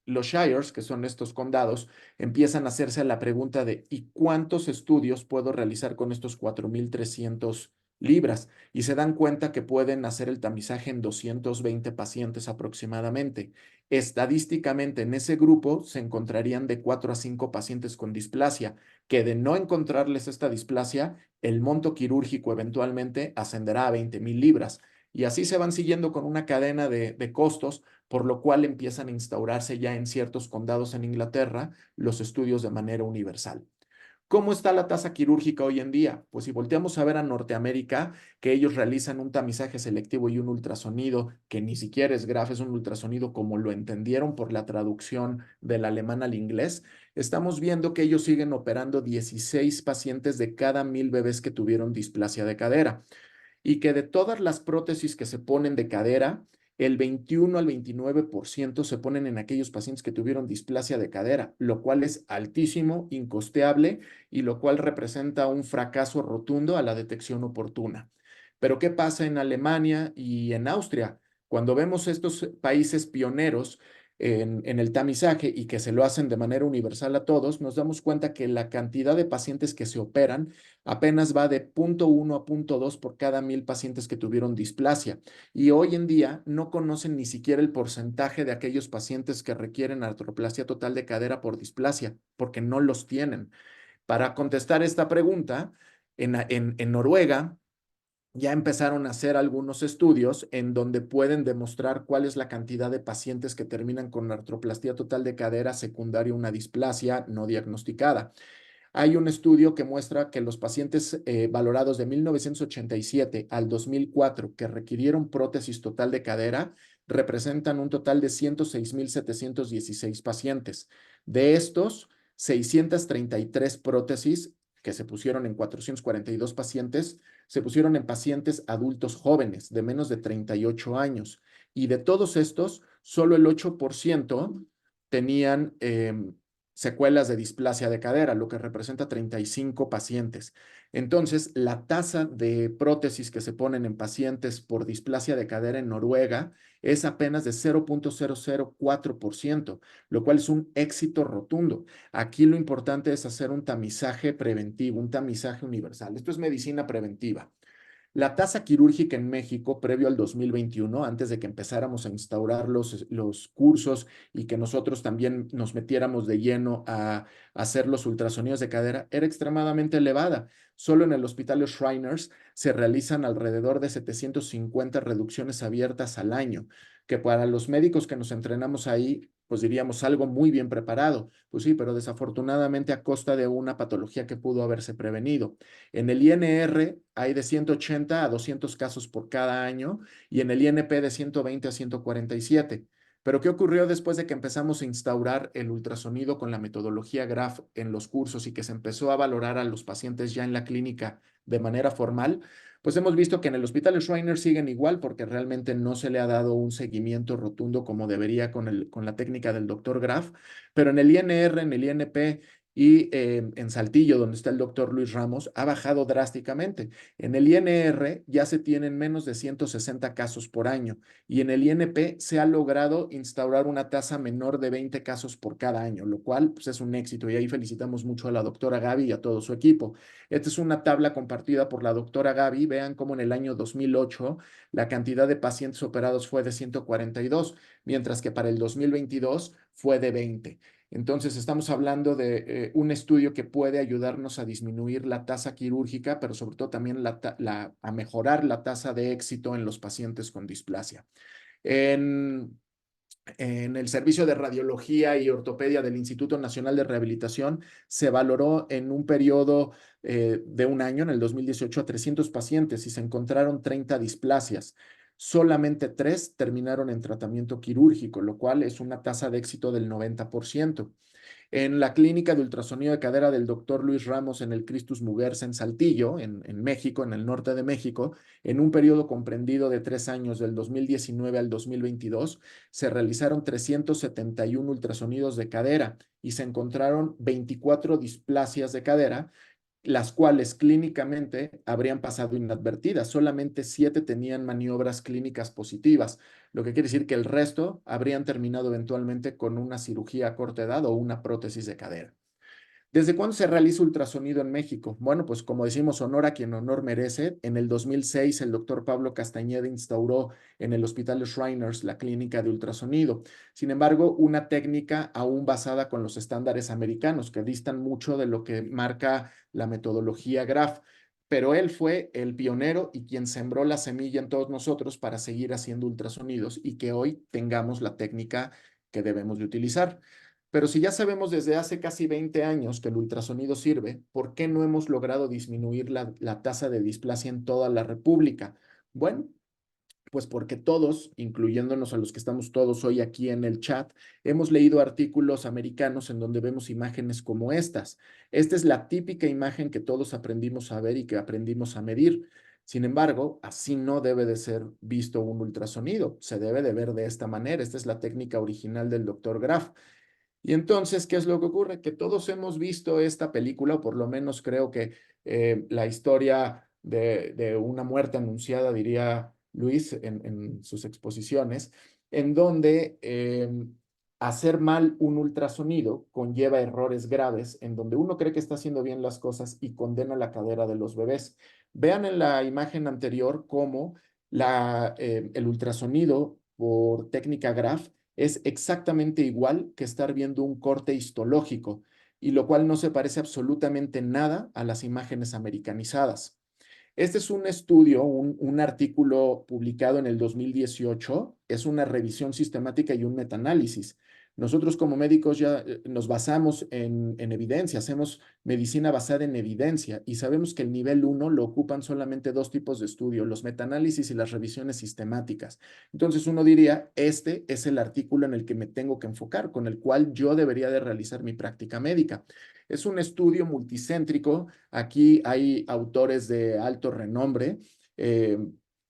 los shires, que son estos condados, empiezan a hacerse la pregunta de ¿y cuántos estudios puedo realizar con estos 4.300 libras? Y se dan cuenta que pueden hacer el tamizaje en 220 pacientes aproximadamente. Estadísticamente, en ese grupo se encontrarían de 4 a 5 pacientes con displasia, que de no encontrarles esta displasia, el monto quirúrgico eventualmente ascenderá a 20.000 libras. Y así se van siguiendo con una cadena de costos, por lo cual empiezan a instaurarse ya en ciertos condados en Inglaterra los estudios de manera universal. ¿Cómo está la tasa quirúrgica hoy en día? Pues si volteamos a ver a Norteamérica, que ellos realizan un tamizaje selectivo y un ultrasonido, que ni siquiera es graf, es un ultrasonido como lo entendieron por la traducción del alemán al inglés, estamos viendo que ellos siguen operando 16 pacientes de cada 1.000 bebés que tuvieron displasia de cadera y que de todas las prótesis que se ponen de cadera, el 21 al 29% se ponen en aquellos pacientes que tuvieron displasia de cadera, lo cual es altísimo, incosteable y lo cual representa un fracaso rotundo a la detección oportuna. Pero ¿qué pasa en Alemania y en Austria? Cuando vemos estos países pioneros en el tamizaje y que se lo hacen de manera universal a todos, nos damos cuenta que la cantidad de pacientes que se operan apenas va de 0.1 a 0.2 por cada 1.000 pacientes que tuvieron displasia. Y hoy en día no conocen ni siquiera el porcentaje de aquellos pacientes que requieren artroplasia total de cadera por displasia, porque no los tienen. Para contestar esta pregunta, en Noruega ya empezaron a hacer algunos estudios en donde pueden demostrar cuál es la cantidad de pacientes que terminan con artroplastía total de cadera secundaria a una displasia no diagnosticada. Hay un estudio que muestra que los pacientes valorados de 1987 al 2004 que requirieron prótesis total de cadera representan un total de 106.716 pacientes. De estos, 633 prótesis que se pusieron en 442 pacientes, se pusieron en pacientes adultos jóvenes de menos de 38 años. Y de todos estos, solo el 8% tenían secuelas de displasia de cadera, lo que representa 35 pacientes. Entonces, la tasa de prótesis que se ponen en pacientes por displasia de cadera en Noruega es apenas de 0.004%, lo cual es un éxito rotundo. Aquí lo importante es hacer un tamizaje preventivo, un tamizaje universal. Esto es medicina preventiva. La tasa quirúrgica en México, previo al 2021, antes de que empezáramos a instaurar los cursos y que nosotros también nos metiéramos de lleno a hacer los ultrasonidos de cadera, era extremadamente elevada. Solo en el Hospital Shriners se realizan alrededor de 750 reducciones abiertas al año, que para los médicos que nos entrenamos ahí, pues diríamos algo muy bien preparado. Pues sí, pero desafortunadamente a costa de una patología que pudo haberse prevenido. En el INR hay de 180 a 200 casos por cada año y en el INP de 120 a 147. Pero ¿qué ocurrió después de que empezamos a instaurar el ultrasonido con la metodología GRAF en los cursos y que se empezó a valorar a los pacientes ya en la clínica de manera formal? Pues hemos visto que en el Hospital Schreiner siguen igual porque realmente no se le ha dado un seguimiento rotundo como debería con la técnica del doctor Graf, pero en el INR, en el INP y en Saltillo, donde está el doctor Luis Ramos, ha bajado drásticamente. En el INR ya se tienen menos de 160 casos por año y en el INP se ha logrado instaurar una tasa menor de 20 casos por cada año, lo cual pues, es un éxito y ahí felicitamos mucho a la doctora Gaby y a todo su equipo. Esta es una tabla compartida por la doctora Gaby. Vean cómo en el año 2008 la cantidad de pacientes operados fue de 142, mientras que para el 2022 fue de 20. Entonces, estamos hablando de un estudio que puede ayudarnos a disminuir la tasa quirúrgica, pero sobre todo también a mejorar la tasa de éxito en los pacientes con displasia. En el servicio de radiología y ortopedia del Instituto Nacional de Rehabilitación se valoró en un periodo de un año, en el 2018, a 300 pacientes y se encontraron 30 displasias. solamente 3 terminaron en tratamiento quirúrgico, lo cual es una tasa de éxito del 90%. En la clínica de ultrasonido de cadera del doctor Luis Ramos en el Christus Muguerza en Saltillo, en México, en el norte de México, en un periodo comprendido de 3 años, del 2019 al 2022, se realizaron 371 ultrasonidos de cadera y se encontraron 24 displasias de cadera, las cuales clínicamente habrían pasado inadvertidas. Solamente 7 tenían maniobras clínicas positivas, lo que quiere decir que el resto habrían terminado eventualmente con una cirugía a corta edad o una prótesis de cadera. ¿Desde cuándo se realiza ultrasonido en México? Bueno, pues como decimos, honor a quien honor merece. En el 2006, el doctor Pablo Castañeda instauró en el Hospital Shriners la clínica de ultrasonido. Sin embargo, una técnica aún basada con los estándares americanos, que distan mucho de lo que marca la metodología Graf. Pero él fue el pionero y quien sembró la semilla en todos nosotros para seguir haciendo ultrasonidos y que hoy tengamos la técnica que debemos de utilizar. Pero si ya sabemos desde hace casi 20 años que el ultrasonido sirve, ¿por qué no hemos logrado disminuir la tasa de displasia en toda la República? Bueno, pues porque todos, incluyéndonos a los que estamos todos hoy aquí en el chat, hemos leído artículos americanos en donde vemos imágenes como estas. Esta es la típica imagen que todos aprendimos a ver y que aprendimos a medir. Sin embargo, así no debe de ser visto un ultrasonido. Se debe de ver de esta manera. Esta es la técnica original del doctor Graf. Y entonces, ¿qué es lo que ocurre? Que todos hemos visto esta película, o por lo menos creo que la historia de una muerte anunciada, diría Luis en sus exposiciones, en donde hacer mal un ultrasonido conlleva errores graves, en donde uno cree que está haciendo bien las cosas y condena la cadera de los bebés. Vean en la imagen anterior cómo el ultrasonido por técnica Graf es exactamente igual que estar viendo un corte histológico, y lo cual no se parece absolutamente nada a las imágenes americanizadas. Este es un estudio, un artículo publicado en el 2018, es una revisión sistemática y un metaanálisis. Nosotros como médicos ya nos basamos en evidencia, hacemos medicina basada en evidencia y sabemos que el nivel 1 lo ocupan solamente 2 tipos de estudio, los metaanálisis y las revisiones sistemáticas. Entonces uno diría, este es el artículo en el que me tengo que enfocar, con el cual yo debería de realizar mi práctica médica. Es un estudio multicéntrico. Aquí hay autores de alto renombre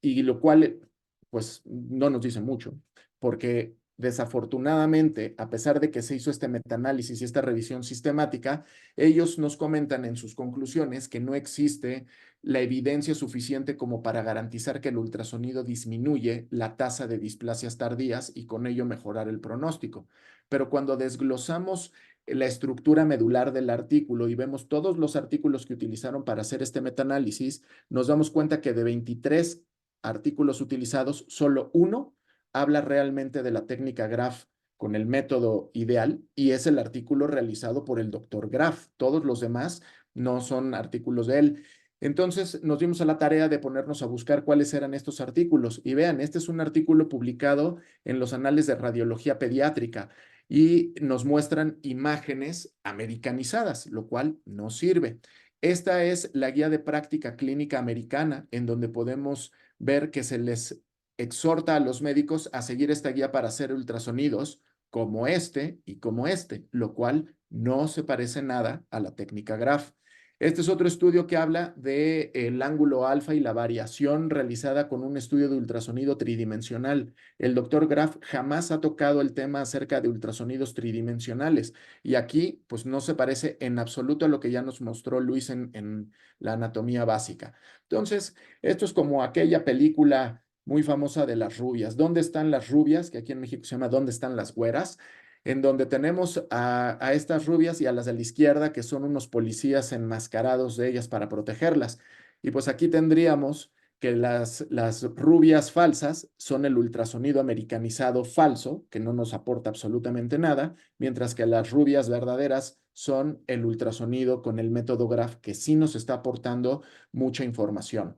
y lo cual, pues, no nos dice mucho, porque desafortunadamente, a pesar de que se hizo este metaanálisis y esta revisión sistemática, ellos nos comentan en sus conclusiones que no existe la evidencia suficiente como para garantizar que el ultrasonido disminuye la tasa de displasias tardías y con ello mejorar el pronóstico. Pero cuando desglosamos la estructura medular del artículo y vemos todos los artículos que utilizaron para hacer este metaanálisis, nos damos cuenta que de 23 artículos utilizados, solo uno habla realmente de la técnica Graf con el método ideal y es el artículo realizado por el doctor Graf. Todos los demás no son artículos de él. Entonces nos dimos a la tarea de ponernos a buscar cuáles eran estos artículos. Y vean, este es un artículo publicado en los Anales de Radiología Pediátrica y nos muestran imágenes americanizadas, lo cual no sirve. Esta es la guía de práctica clínica americana, en donde podemos ver que se les exhorta a los médicos a seguir esta guía para hacer ultrasonidos como este y como este, lo cual no se parece nada a la técnica Graf. Este es otro estudio que habla del ángulo alfa y la variación realizada con un estudio de ultrasonido tridimensional. El doctor Graf jamás ha tocado el tema acerca de ultrasonidos tridimensionales y aquí pues no se parece en absoluto a lo que ya nos mostró Luis en la anatomía básica. Entonces, esto es como aquella película muy famosa de las rubias. ¿Dónde están las rubias? Que aquí en México se llama ¿Dónde están las güeras? En donde tenemos a estas rubias y a las de la izquierda, que son unos policías enmascarados de ellas para protegerlas. Y pues aquí tendríamos que las rubias falsas son el ultrasonido americanizado falso, que no nos aporta absolutamente nada, mientras que las rubias verdaderas son el ultrasonido con el método Graf, que sí nos está aportando mucha información.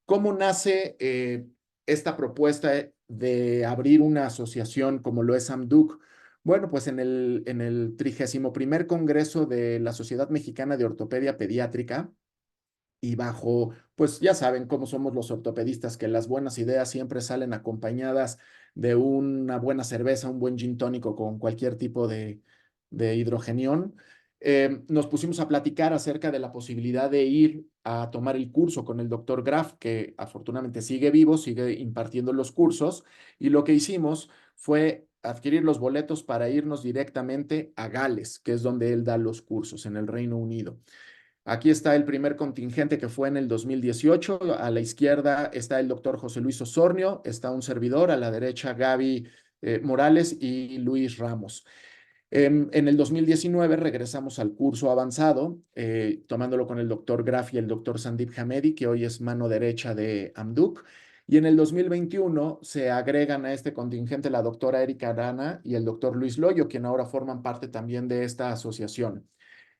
¿Cómo nace esta propuesta de abrir una asociación como lo es AMDUC? Bueno, pues en el 31º Congreso de la Sociedad Mexicana de Ortopedia Pediátrica, y bajo, pues ya saben cómo somos los ortopedistas, que las buenas ideas siempre salen acompañadas de una buena cerveza, un buen gin tónico con cualquier tipo de hidrogenión. Nos pusimos a platicar acerca de la posibilidad de ir a tomar el curso con el doctor Graf, que afortunadamente sigue vivo, sigue impartiendo los cursos, y lo que hicimos fue adquirir los boletos para irnos directamente a Gales, que es donde él da los cursos, en el Reino Unido. Aquí está el primer contingente que fue en el 2018. A la izquierda está el doctor José Luis Osornio, está un servidor, a la derecha Gaby Morales y Luis Ramos. En el 2019 regresamos al curso avanzado, tomándolo con el doctor Graf y el doctor Sandip Hamedi, que hoy es mano derecha de Amduk. Y en el 2021 se agregan a este contingente la doctora Erika Arana y el doctor Luis Loyo, quien ahora forman parte también de esta asociación.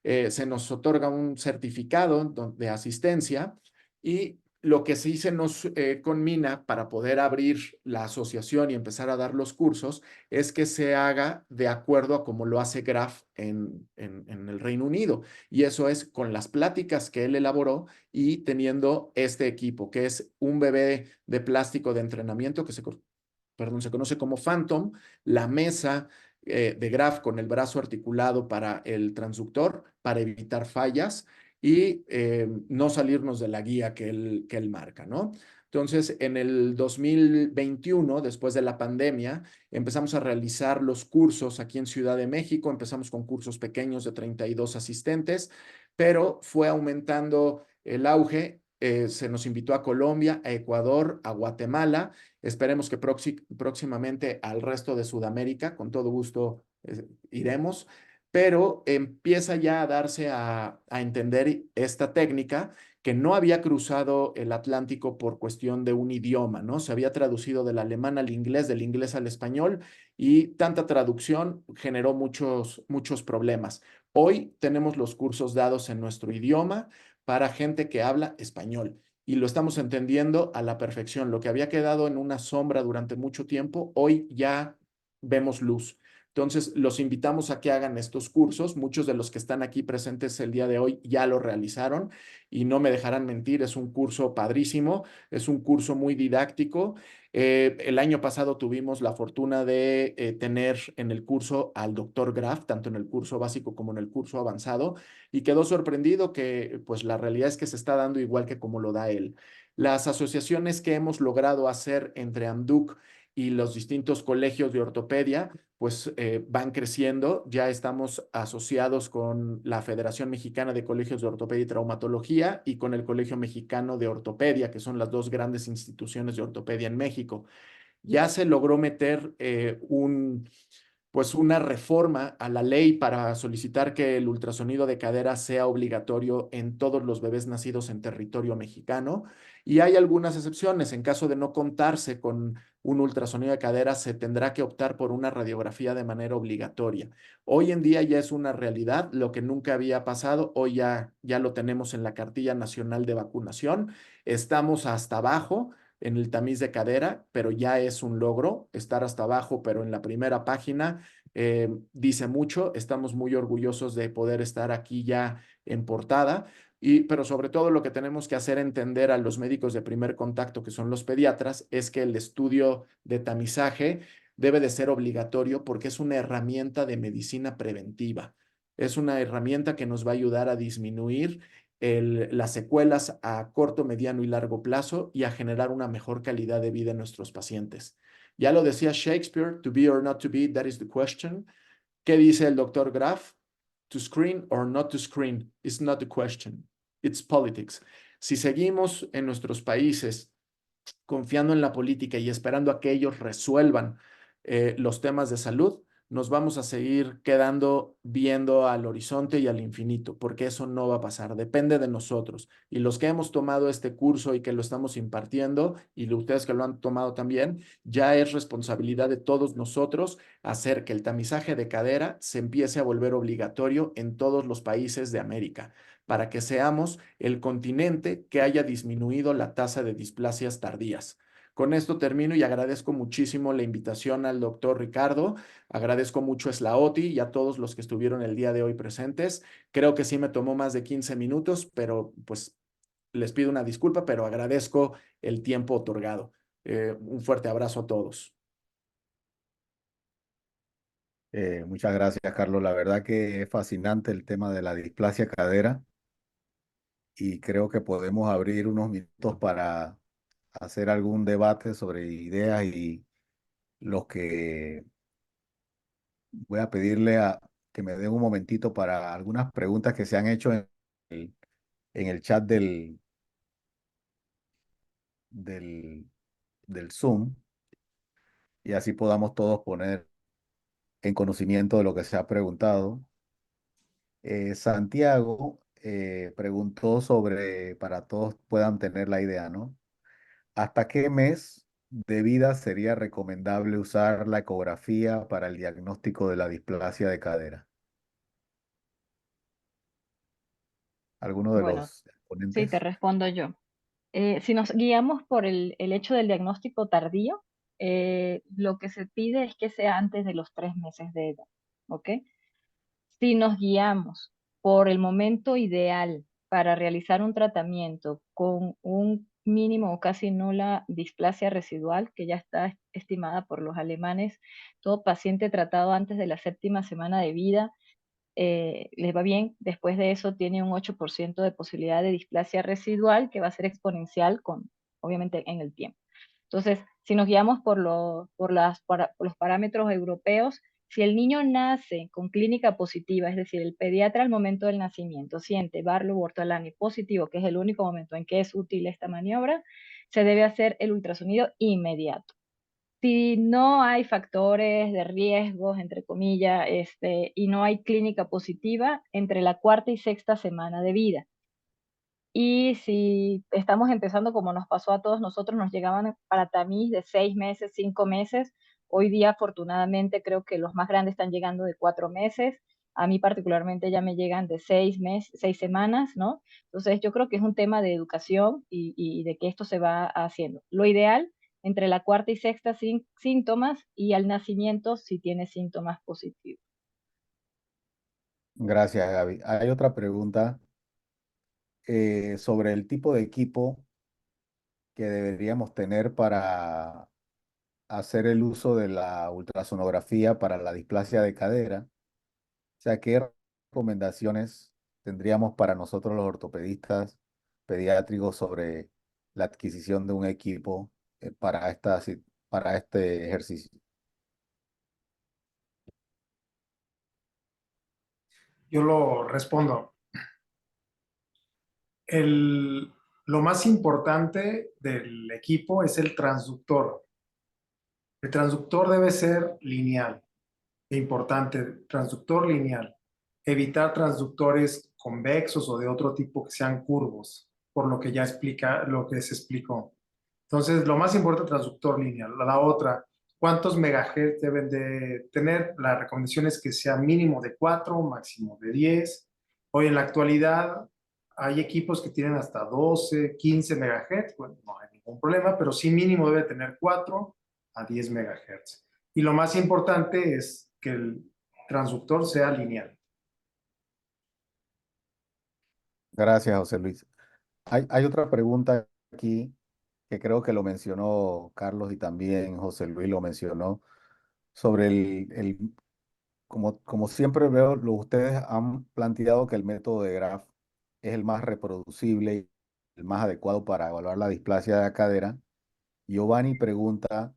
Se nos otorga un certificado de asistencia y lo que sí se nos conmina para poder abrir la asociación y empezar a dar los cursos es que se haga de acuerdo a como lo hace Graf en el Reino Unido. Y eso es con las pláticas que él elaboró y teniendo este equipo, que es un bebé de plástico de entrenamiento que se conoce como Phantom, la mesa de Graf con el brazo articulado para el transductor, para evitar fallas y no salirnos de la guía que él marca, ¿no? Entonces, en el 2021, después de la pandemia, empezamos a realizar los cursos aquí en Ciudad de México. Empezamos con cursos pequeños de 32 asistentes, pero fue aumentando el auge. Se nos invitó a Colombia, a Ecuador, a Guatemala. Esperemos que próximamente al resto de Sudamérica, con todo gusto iremos, pero empieza ya a darse a entender esta técnica que no había cruzado el Atlántico por cuestión de un idioma, ¿no? Se había traducido del alemán al inglés, del inglés al español, y tanta traducción generó muchos problemas. Hoy tenemos los cursos dados en nuestro idioma para gente que habla español y lo estamos entendiendo a la perfección. Lo que había quedado en una sombra durante mucho tiempo, hoy ya vemos luz. Entonces, los invitamos a que hagan estos cursos. Muchos de los que están aquí presentes el día de hoy ya lo realizaron y no me dejarán mentir, es un curso padrísimo, es un curso muy didáctico. El año pasado tuvimos la fortuna de tener en el curso al doctor Graf, tanto en el curso básico como en el curso avanzado, y quedó sorprendido que pues la realidad es que se está dando igual que como lo da él. Las asociaciones que hemos logrado hacer entre AMDUC y los distintos colegios de ortopedia, pues van creciendo. Ya estamos asociados con la Federación Mexicana de Colegios de Ortopedia y Traumatología y con el Colegio Mexicano de Ortopedia, que son las dos grandes instituciones de ortopedia en México. Ya se logró meter pues una reforma a la ley para solicitar que el ultrasonido de cadera sea obligatorio en todos los bebés nacidos en territorio mexicano. Y hay algunas excepciones. En caso de no contarse con un ultrasonido de cadera, se tendrá que optar por una radiografía de manera obligatoria. Hoy en día ya es una realidad, lo que nunca había pasado. Hoy ya lo tenemos en la cartilla nacional de vacunación. Estamos hasta abajo en el tamiz de cadera, pero ya es un logro estar hasta abajo, pero en la primera página dice mucho. Estamos muy orgullosos de poder estar aquí ya en portada, pero sobre todo lo que tenemos que hacer entender a los médicos de primer contacto, que son los pediatras, es que el estudio de tamizaje debe de ser obligatorio porque es una herramienta de medicina preventiva. Es una herramienta que nos va a ayudar a disminuir las secuelas a corto, mediano y largo plazo y a generar una mejor calidad de vida en nuestros pacientes. Ya lo decía Shakespeare, to be or not to be, that is the question. ¿Qué dice el doctor Graf? To screen or not to screen is not the question, it's politics. Si seguimos en nuestros países confiando en la política y esperando a que ellos resuelvan los temas de salud, nos vamos a seguir quedando viendo al horizonte y al infinito, porque eso no va a pasar, depende de nosotros. Y los que hemos tomado este curso y que lo estamos impartiendo, y ustedes que lo han tomado también, ya es responsabilidad de todos nosotros hacer que el tamizaje de cadera se empiece a volver obligatorio en todos los países de América, para que seamos el continente que haya disminuido la tasa de displasias tardías. Con esto termino y agradezco muchísimo la invitación al doctor Ricardo. Agradezco mucho a Slaoti y a todos los que estuvieron el día de hoy presentes. Creo que sí me tomó más de 15 minutos, pero pues les pido una disculpa, pero agradezco el tiempo otorgado. Un fuerte abrazo a todos. Muchas gracias, Carlos. La verdad que es fascinante el tema de la displasia cadera y creo que podemos abrir unos minutos para hacer algún debate sobre ideas y los que voy a pedirle a que me den un momentito para algunas preguntas que se han hecho en el chat del, del Zoom y así podamos todos poner en conocimiento de lo que se ha preguntado. Santiago preguntó sobre, para todos puedan tener la idea, ¿no? ¿Hasta qué mes de vida sería recomendable usar la ecografía para el diagnóstico de la displasia de cadera? ¿Alguno de Bueno, los sí, te ponentes? respondo yo. Si nos guiamos por el hecho del diagnóstico tardío, lo que se pide es que sea antes de los 3 meses de edad, ¿ok? Si nos guiamos por el momento ideal para realizar un tratamiento con un mínimo o casi nula displasia residual, que ya está estimada por los alemanes, todo paciente tratado antes de la 7ª semana de vida les va bien, después de eso tiene un 8% de posibilidad de displasia residual que va a ser exponencial obviamente en el tiempo. Entonces, si nos guiamos por los parámetros europeos, si el niño nace con clínica positiva, es decir, el pediatra al momento del nacimiento siente Barlow-Bortolani positivo, que es el único momento en que es útil esta maniobra, se debe hacer el ultrasonido inmediato. Si no hay factores de riesgos, entre comillas, y no hay clínica positiva, entre la 4ª y 6ª semana de vida. Y si estamos empezando como nos pasó a todos nosotros, nos llegaban para tamiz de 6 meses, 5 meses. Hoy día, afortunadamente, creo que los más grandes están llegando de 4 meses. A mí particularmente ya me llegan de 6 meses, 6 semanas, ¿no? Entonces yo creo que es un tema de educación y de que esto se va haciendo. Lo ideal, entre la 4ª y 6ª sin síntomas y al nacimiento si tiene síntomas positivos. Gracias, Gaby. Hay otra pregunta sobre el tipo de equipo que deberíamos tener para hacer el uso de la ultrasonografía para la displasia de cadera. O sea, ¿qué recomendaciones tendríamos para nosotros los ortopedistas pediátricos sobre la adquisición de un equipo para este ejercicio? Yo lo respondo. Lo más importante del equipo es el transductor. El transductor debe ser lineal. Importante, transductor lineal. Evitar transductores convexos o de otro tipo que sean curvos, por lo que ya explica, lo que se explicó. Entonces, lo más importante, transductor lineal. La otra, ¿cuántos megahertz deben de tener? La recomendación es que sea mínimo de 4, máximo de 10. Hoy en la actualidad hay equipos que tienen hasta 12, 15 megahertz. Bueno, no hay ningún problema, pero sí mínimo debe tener 4 a 10 megahertz. Y lo más importante es que el transductor sea lineal. Gracias, José Luis. Hay otra pregunta aquí que creo que lo mencionó Carlos y también José Luis lo mencionó sobre como siempre veo, ustedes han planteado que el método de Graph es el más reproducible y el más adecuado para evaluar la displasia de la cadera. Giovanni pregunta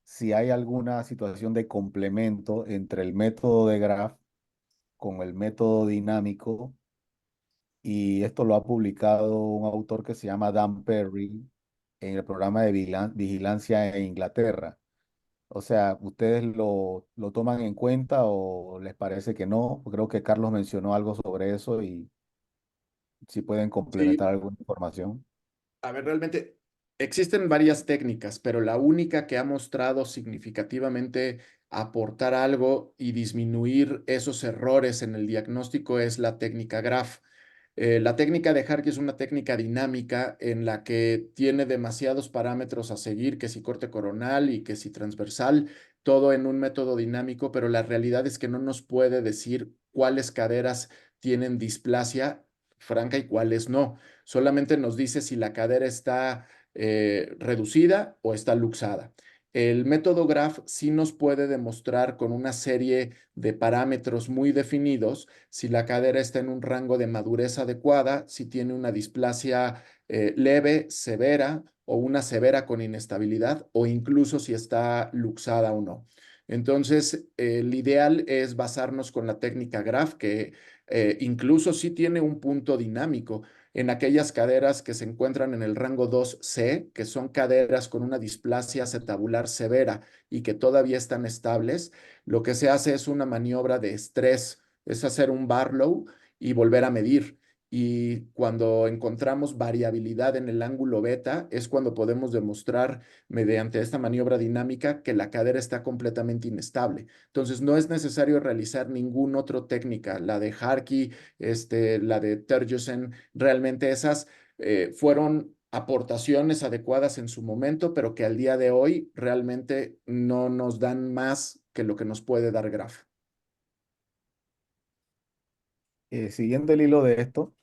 si hay alguna situación de complemento entre el método de Graph con el método dinámico, y esto lo ha publicado un autor que se llama Dan Perry en el programa de vigilancia en Inglaterra. O sea, ¿ustedes lo toman en cuenta o les parece que no? Creo que Carlos mencionó algo sobre eso y si pueden complementar Sí, alguna información. a ver, realmente existen varias técnicas, pero la única que ha mostrado significativamente aportar algo y disminuir esos errores en el diagnóstico es la técnica GRAPH. La técnica de Harkey es una técnica dinámica en la que tiene demasiados parámetros a seguir, que si corte coronal y que si transversal, todo en un método dinámico, pero la realidad es que no nos puede decir cuáles caderas tienen displasia franca y cuáles no. Solamente nos dice si la cadera está reducida o está luxada. El método GRAPH sí nos puede demostrar con una serie de parámetros muy definidos si la cadera está en un rango de madurez adecuada, si tiene una displasia leve, severa o una severa con inestabilidad, o incluso si está luxada o no. Entonces, el ideal es basarnos con la técnica GRAPH, que incluso sí tiene un punto dinámico en aquellas caderas que se encuentran en el rango 2C, que son caderas con una displasia acetabular severa y que todavía están estables. Lo que se hace es una maniobra de estrés, es hacer un Barlow y volver a medir. Y cuando encontramos variabilidad en el ángulo beta, es cuando podemos demostrar mediante esta maniobra dinámica que la cadera está completamente inestable. Entonces, no es necesario realizar ninguna otra técnica, la de Harkey, la de Terjusen, realmente esas fueron aportaciones adecuadas en su momento, pero que al día de hoy realmente no nos dan más que lo que nos puede dar Graph. Siguiendo el hilo de esto,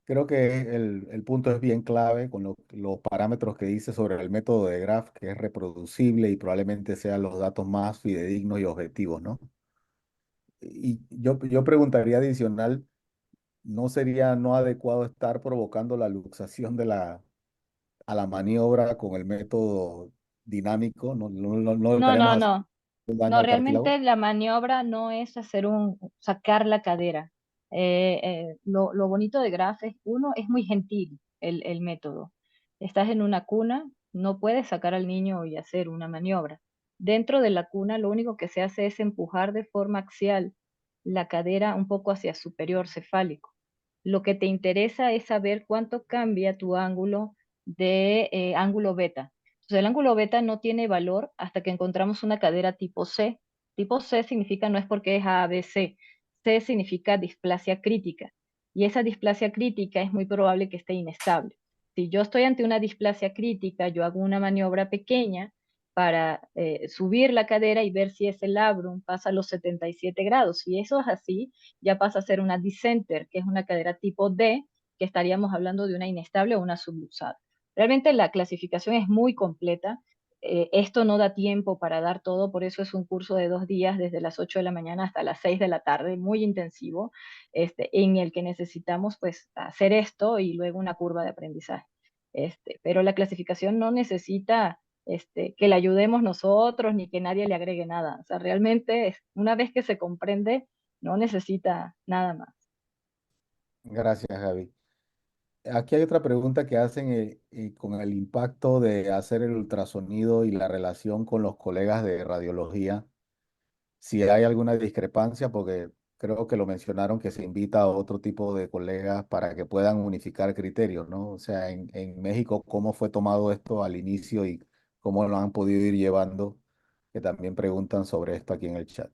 creo que el punto es bien clave con los parámetros que dice sobre el método de Graph, que es reproducible y probablemente sean los datos más fidedignos y objetivos, ¿no? Y yo preguntaría adicional, ¿no sería no adecuado estar provocando la luxación a la maniobra con el método dinámico? ¿No No, estaríamos no, haciendo no. un daño No, al cartílago? realmente la maniobra no es sacar la cadera. Lo bonito de Graph es, uno, es muy gentil el método. Estás en una cuna, no puedes sacar al niño y hacer una maniobra. Dentro de la cuna, lo único que se hace es empujar de forma axial la cadera un poco hacia superior cefálico. Lo que te interesa es saber cuánto cambia tu ángulo de ángulo beta. Entonces, el ángulo beta no tiene valor hasta que encontramos una cadera tipo C. Tipo C significa no es porque es A, B, C. C significa displasia crítica. Y esa displasia crítica es muy probable que esté inestable. Si yo estoy ante una displasia crítica, yo hago una maniobra pequeña para subir la cadera y ver si ese labrum pasa a los 77 grados. Si eso es así, ya pasa a ser una dissenter, que es una cadera tipo D, que estaríamos hablando de una inestable o una subluxada. Realmente la clasificación es muy completa. Esto no da tiempo para dar todo, por eso es un curso de 2 días, desde las 8 de la mañana hasta las 6 de la tarde, muy intensivo, en el que necesitamos pues hacer esto y luego una curva de aprendizaje. Pero la clasificación no necesita que le ayudemos nosotros ni que nadie le agregue nada. O sea, realmente una vez que se comprende, no necesita nada más. Gracias, Javi. Aquí hay otra pregunta que hacen con el impacto de hacer el ultrasonido y la relación con los colegas de radiología. Si hay alguna discrepancia, porque creo que lo mencionaron que se invita a otro tipo de colegas para que puedan unificar criterios, ¿no? O sea, en México, ¿cómo fue tomado esto al inicio y cómo lo han podido ir llevando? Que también preguntan sobre esto aquí en el chat.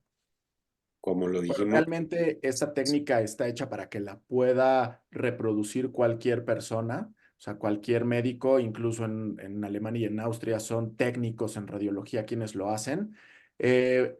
Como lo Pero dijimos, realmente esta técnica está hecha para que la pueda reproducir cualquier persona, o sea, cualquier médico, incluso en Alemania y en Austria son técnicos en radiología quienes lo hacen.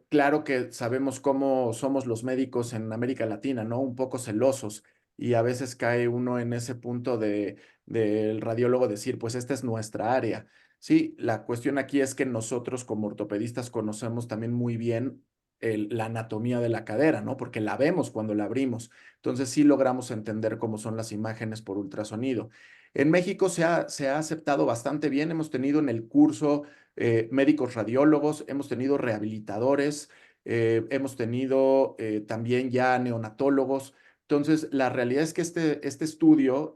Claro que sabemos cómo somos los médicos en América Latina, ¿no? Un poco celosos y a veces cae uno en ese punto del radiólogo decir, pues esta es nuestra área. Sí, la cuestión aquí es que nosotros como ortopedistas conocemos también muy bien la anatomía de la cadera, ¿no? Porque la vemos cuando la abrimos. Entonces sí logramos entender cómo son las imágenes por ultrasonido. En México se ha aceptado bastante bien. Hemos tenido en el curso médicos radiólogos, hemos tenido rehabilitadores, hemos tenido también ya neonatólogos. Entonces, la realidad es que este estudio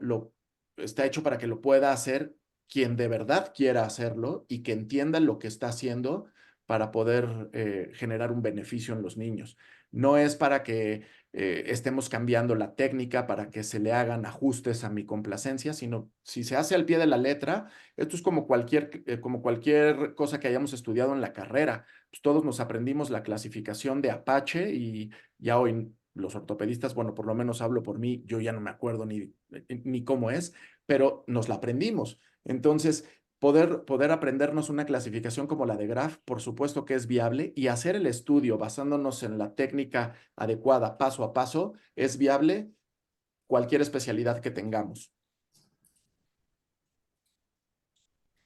está hecho para que lo pueda hacer quien de verdad quiera hacerlo y que entienda lo que está haciendo para poder generar un beneficio en los niños. No es para que estemos cambiando la técnica, para que se le hagan ajustes a mi complacencia, sino si se hace al pie de la letra, esto es como cualquier cosa que hayamos estudiado en la carrera. Pues todos nos aprendimos la clasificación de Apache y ya hoy los ortopedistas, bueno, por lo menos hablo por mí, yo ya no me acuerdo ni cómo es, pero nos la aprendimos. Entonces, poder aprendernos una clasificación como la de Graph, por supuesto que es viable, y hacer el estudio basándonos en la técnica adecuada paso a paso es viable cualquier especialidad que tengamos.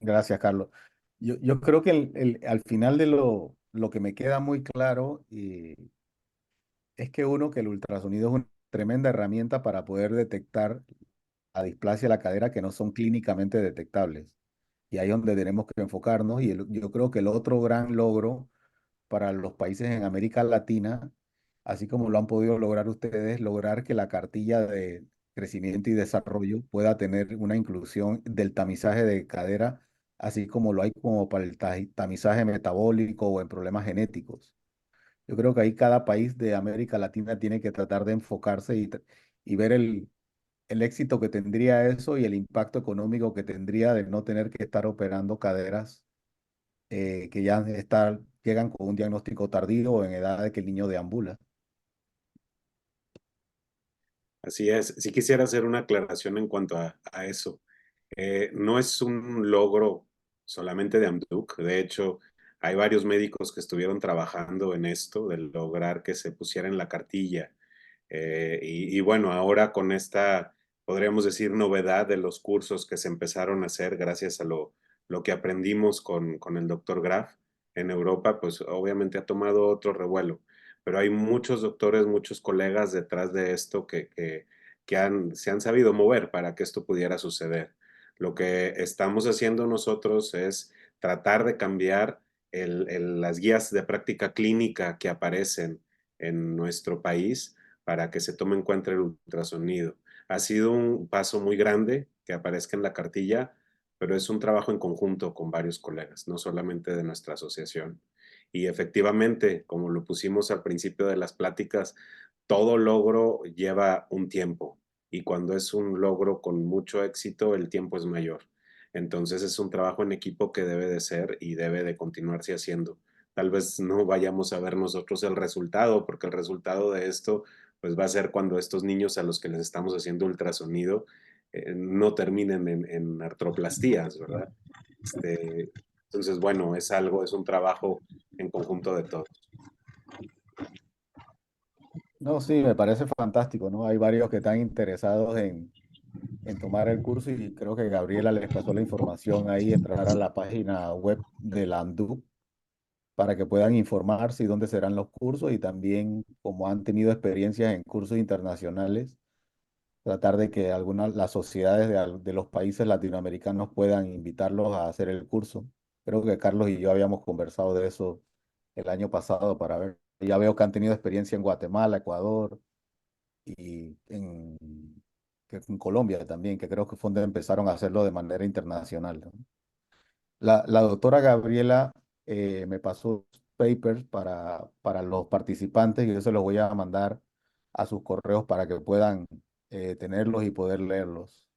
Gracias, Carlos. Yo creo que al final de lo que me queda muy claro es que el ultrasonido es una tremenda herramienta para poder detectar la displasia de la cadera que no son clínicamente detectables. Y ahí es donde tenemos que enfocarnos. Y yo creo que el otro gran logro para los países en América Latina, así como lo han podido lograr ustedes, lograr que la cartilla de crecimiento y desarrollo pueda tener una inclusión del tamizaje de cadera, así como lo hay como para el tamizaje metabólico o en problemas genéticos. Yo creo que ahí cada país de América Latina tiene que tratar de enfocarse y ver el éxito que tendría eso y el impacto económico que tendría de no tener que estar operando caderas que llegan con un diagnóstico tardío o en edad de que el niño deambula. Así es. Sí quisiera hacer una aclaración en cuanto a eso. No es un logro solamente de Amduk. De hecho, hay varios médicos que estuvieron trabajando en esto, de lograr que se pusiera en la cartilla. Y bueno, ahora con esta, podríamos decir, novedad de los cursos que se empezaron a hacer gracias a lo que aprendimos con el doctor Graf en Europa, pues obviamente ha tomado otro revuelo. Pero hay muchos doctores, muchos colegas detrás de esto se han sabido mover para que esto pudiera suceder. Lo que estamos haciendo nosotros es tratar de cambiar las guías de práctica clínica que aparecen en nuestro país para que se tome en cuenta el ultrasonido. Ha sido un paso muy grande que aparezca en la cartilla, pero es un trabajo en conjunto con varios colegas, no solamente de nuestra asociación. Y efectivamente, como lo pusimos al principio de las pláticas, todo logro lleva un tiempo y cuando es un logro con mucho éxito, el tiempo es mayor. Entonces es un trabajo en equipo que debe de ser y debe de continuarse haciendo. Tal vez no vayamos a ver nosotros el resultado, porque el resultado de esto pues va a ser cuando estos niños a los que les estamos haciendo ultrasonido no terminen en artroplastías, ¿verdad? Este, entonces, bueno, es un trabajo en conjunto de todos. No, sí, me parece fantástico, ¿no? Hay varios que están interesados en tomar el curso y creo que Gabriela les pasó la información ahí, entrar a la página web de la ANDU para que puedan informarse y dónde serán los cursos y también como han tenido experiencias en cursos internacionales, tratar de que las sociedades de los países latinoamericanos puedan invitarlos a hacer el curso. Creo que Carlos y yo habíamos conversado de eso el año pasado para ver. Ya veo que han tenido experiencia en Guatemala, Ecuador y en Colombia también, que creo que fue donde empezaron a hacerlo de manera internacional, ¿no? La doctora Gabriela me pasó papers para los participantes y yo se los voy a mandar a sus correos para que puedan tenerlos y poder leerlos.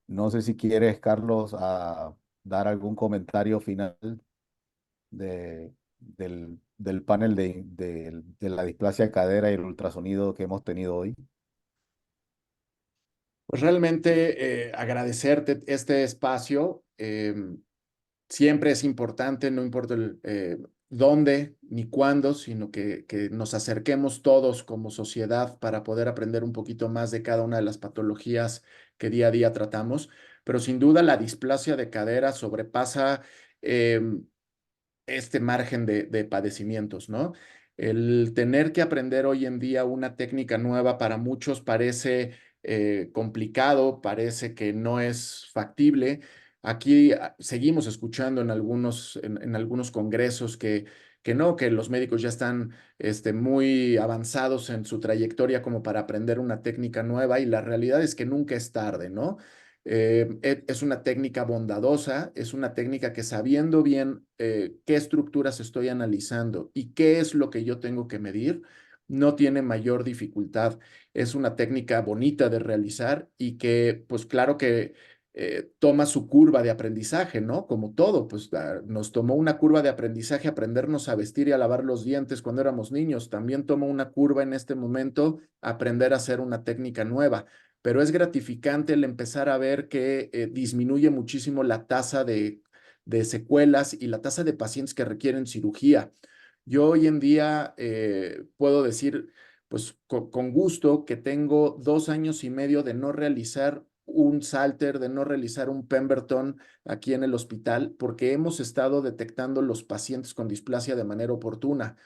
No sé si quieres, Carlos, dar algún comentario final del panel de la displasia de cadera y el ultrasonido que hemos tenido hoy. Pues realmente agradecerte este espacio. Siempre es importante, no importa dónde ni cuándo, sino que nos acerquemos todos como sociedad para poder aprender un poquito más de cada una de las patologías que día a día tratamos. Pero sin duda la displasia de cadera sobrepasa este margen de padecimientos, ¿no? El tener que aprender hoy en día una técnica nueva para muchos parece complicado, parece que no es factible. Aquí seguimos escuchando en algunos congresos que no, que los médicos ya están muy avanzados en su trayectoria como para aprender una técnica nueva y la realidad es que nunca es tarde, ¿no? Es una técnica bondadosa, es una técnica que sabiendo bien qué estructuras estoy analizando y qué es lo que yo tengo que medir, no tiene mayor dificultad. Es una técnica bonita de realizar y que, pues claro que toma su curva de aprendizaje, ¿no? Como todo, pues nos tomó una curva de aprendizaje aprendernos a vestir y a lavar los dientes cuando éramos niños. También toma una curva en este momento aprender a hacer una técnica nueva, pero es gratificante el empezar a ver que disminuye muchísimo la tasa de secuelas y la tasa de pacientes que requieren cirugía. Yo hoy en día puedo decir, pues con gusto que tengo 2 años y medio de no realizar un Salter, de no realizar un Pemberton aquí en el hospital, porque hemos estado detectando los pacientes con displasia de manera oportuna.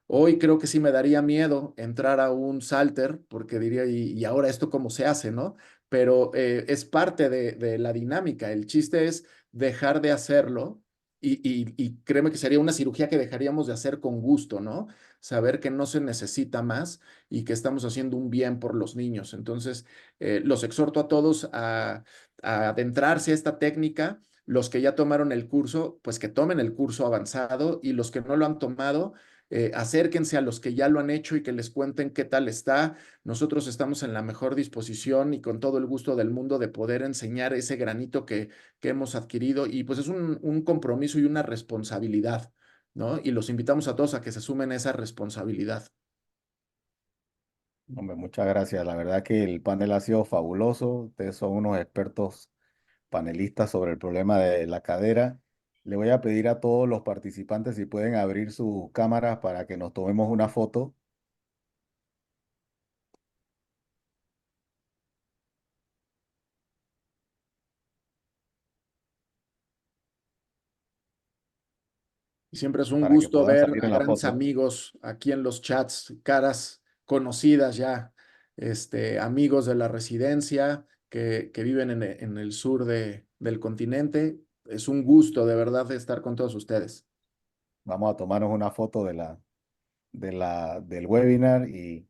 Hoy creo que sí me daría miedo entrar a un Salter, porque diría, ¿y ahora esto cómo se hace, no? Pero es parte de la dinámica. El chiste es dejar de hacerlo y créeme que sería una cirugía que dejaríamos de hacer con gusto, ¿no? Saber que no se necesita más y que estamos haciendo un bien por los niños. Entonces, los exhorto a todos a adentrarse a esta técnica. Los que ya tomaron el curso, pues que tomen el curso avanzado, y los que no lo han tomado, acérquense a los que ya lo han hecho y que les cuenten qué tal está. Nosotros estamos en la mejor disposición y con todo el gusto del mundo de poder enseñar ese granito que hemos adquirido, y pues es un compromiso y una responsabilidad, ¿no? Y los invitamos a todos a que se sumen a esa responsabilidad. Hombre, muchas gracias. La verdad que el panel ha sido fabuloso. Ustedes son unos expertos panelistas sobre el problema de la cadera. Le voy a pedir a todos los participantes si pueden abrir sus cámaras para que nos tomemos una foto. Y siempre es un Para que gusto puedan ver salir a en la grandes foto. amigos aquí en los chats, caras conocidas ya, amigos de la residencia que viven en el sur del continente. Es un gusto de verdad estar con todos ustedes. Vamos a tomarnos una foto del webinar y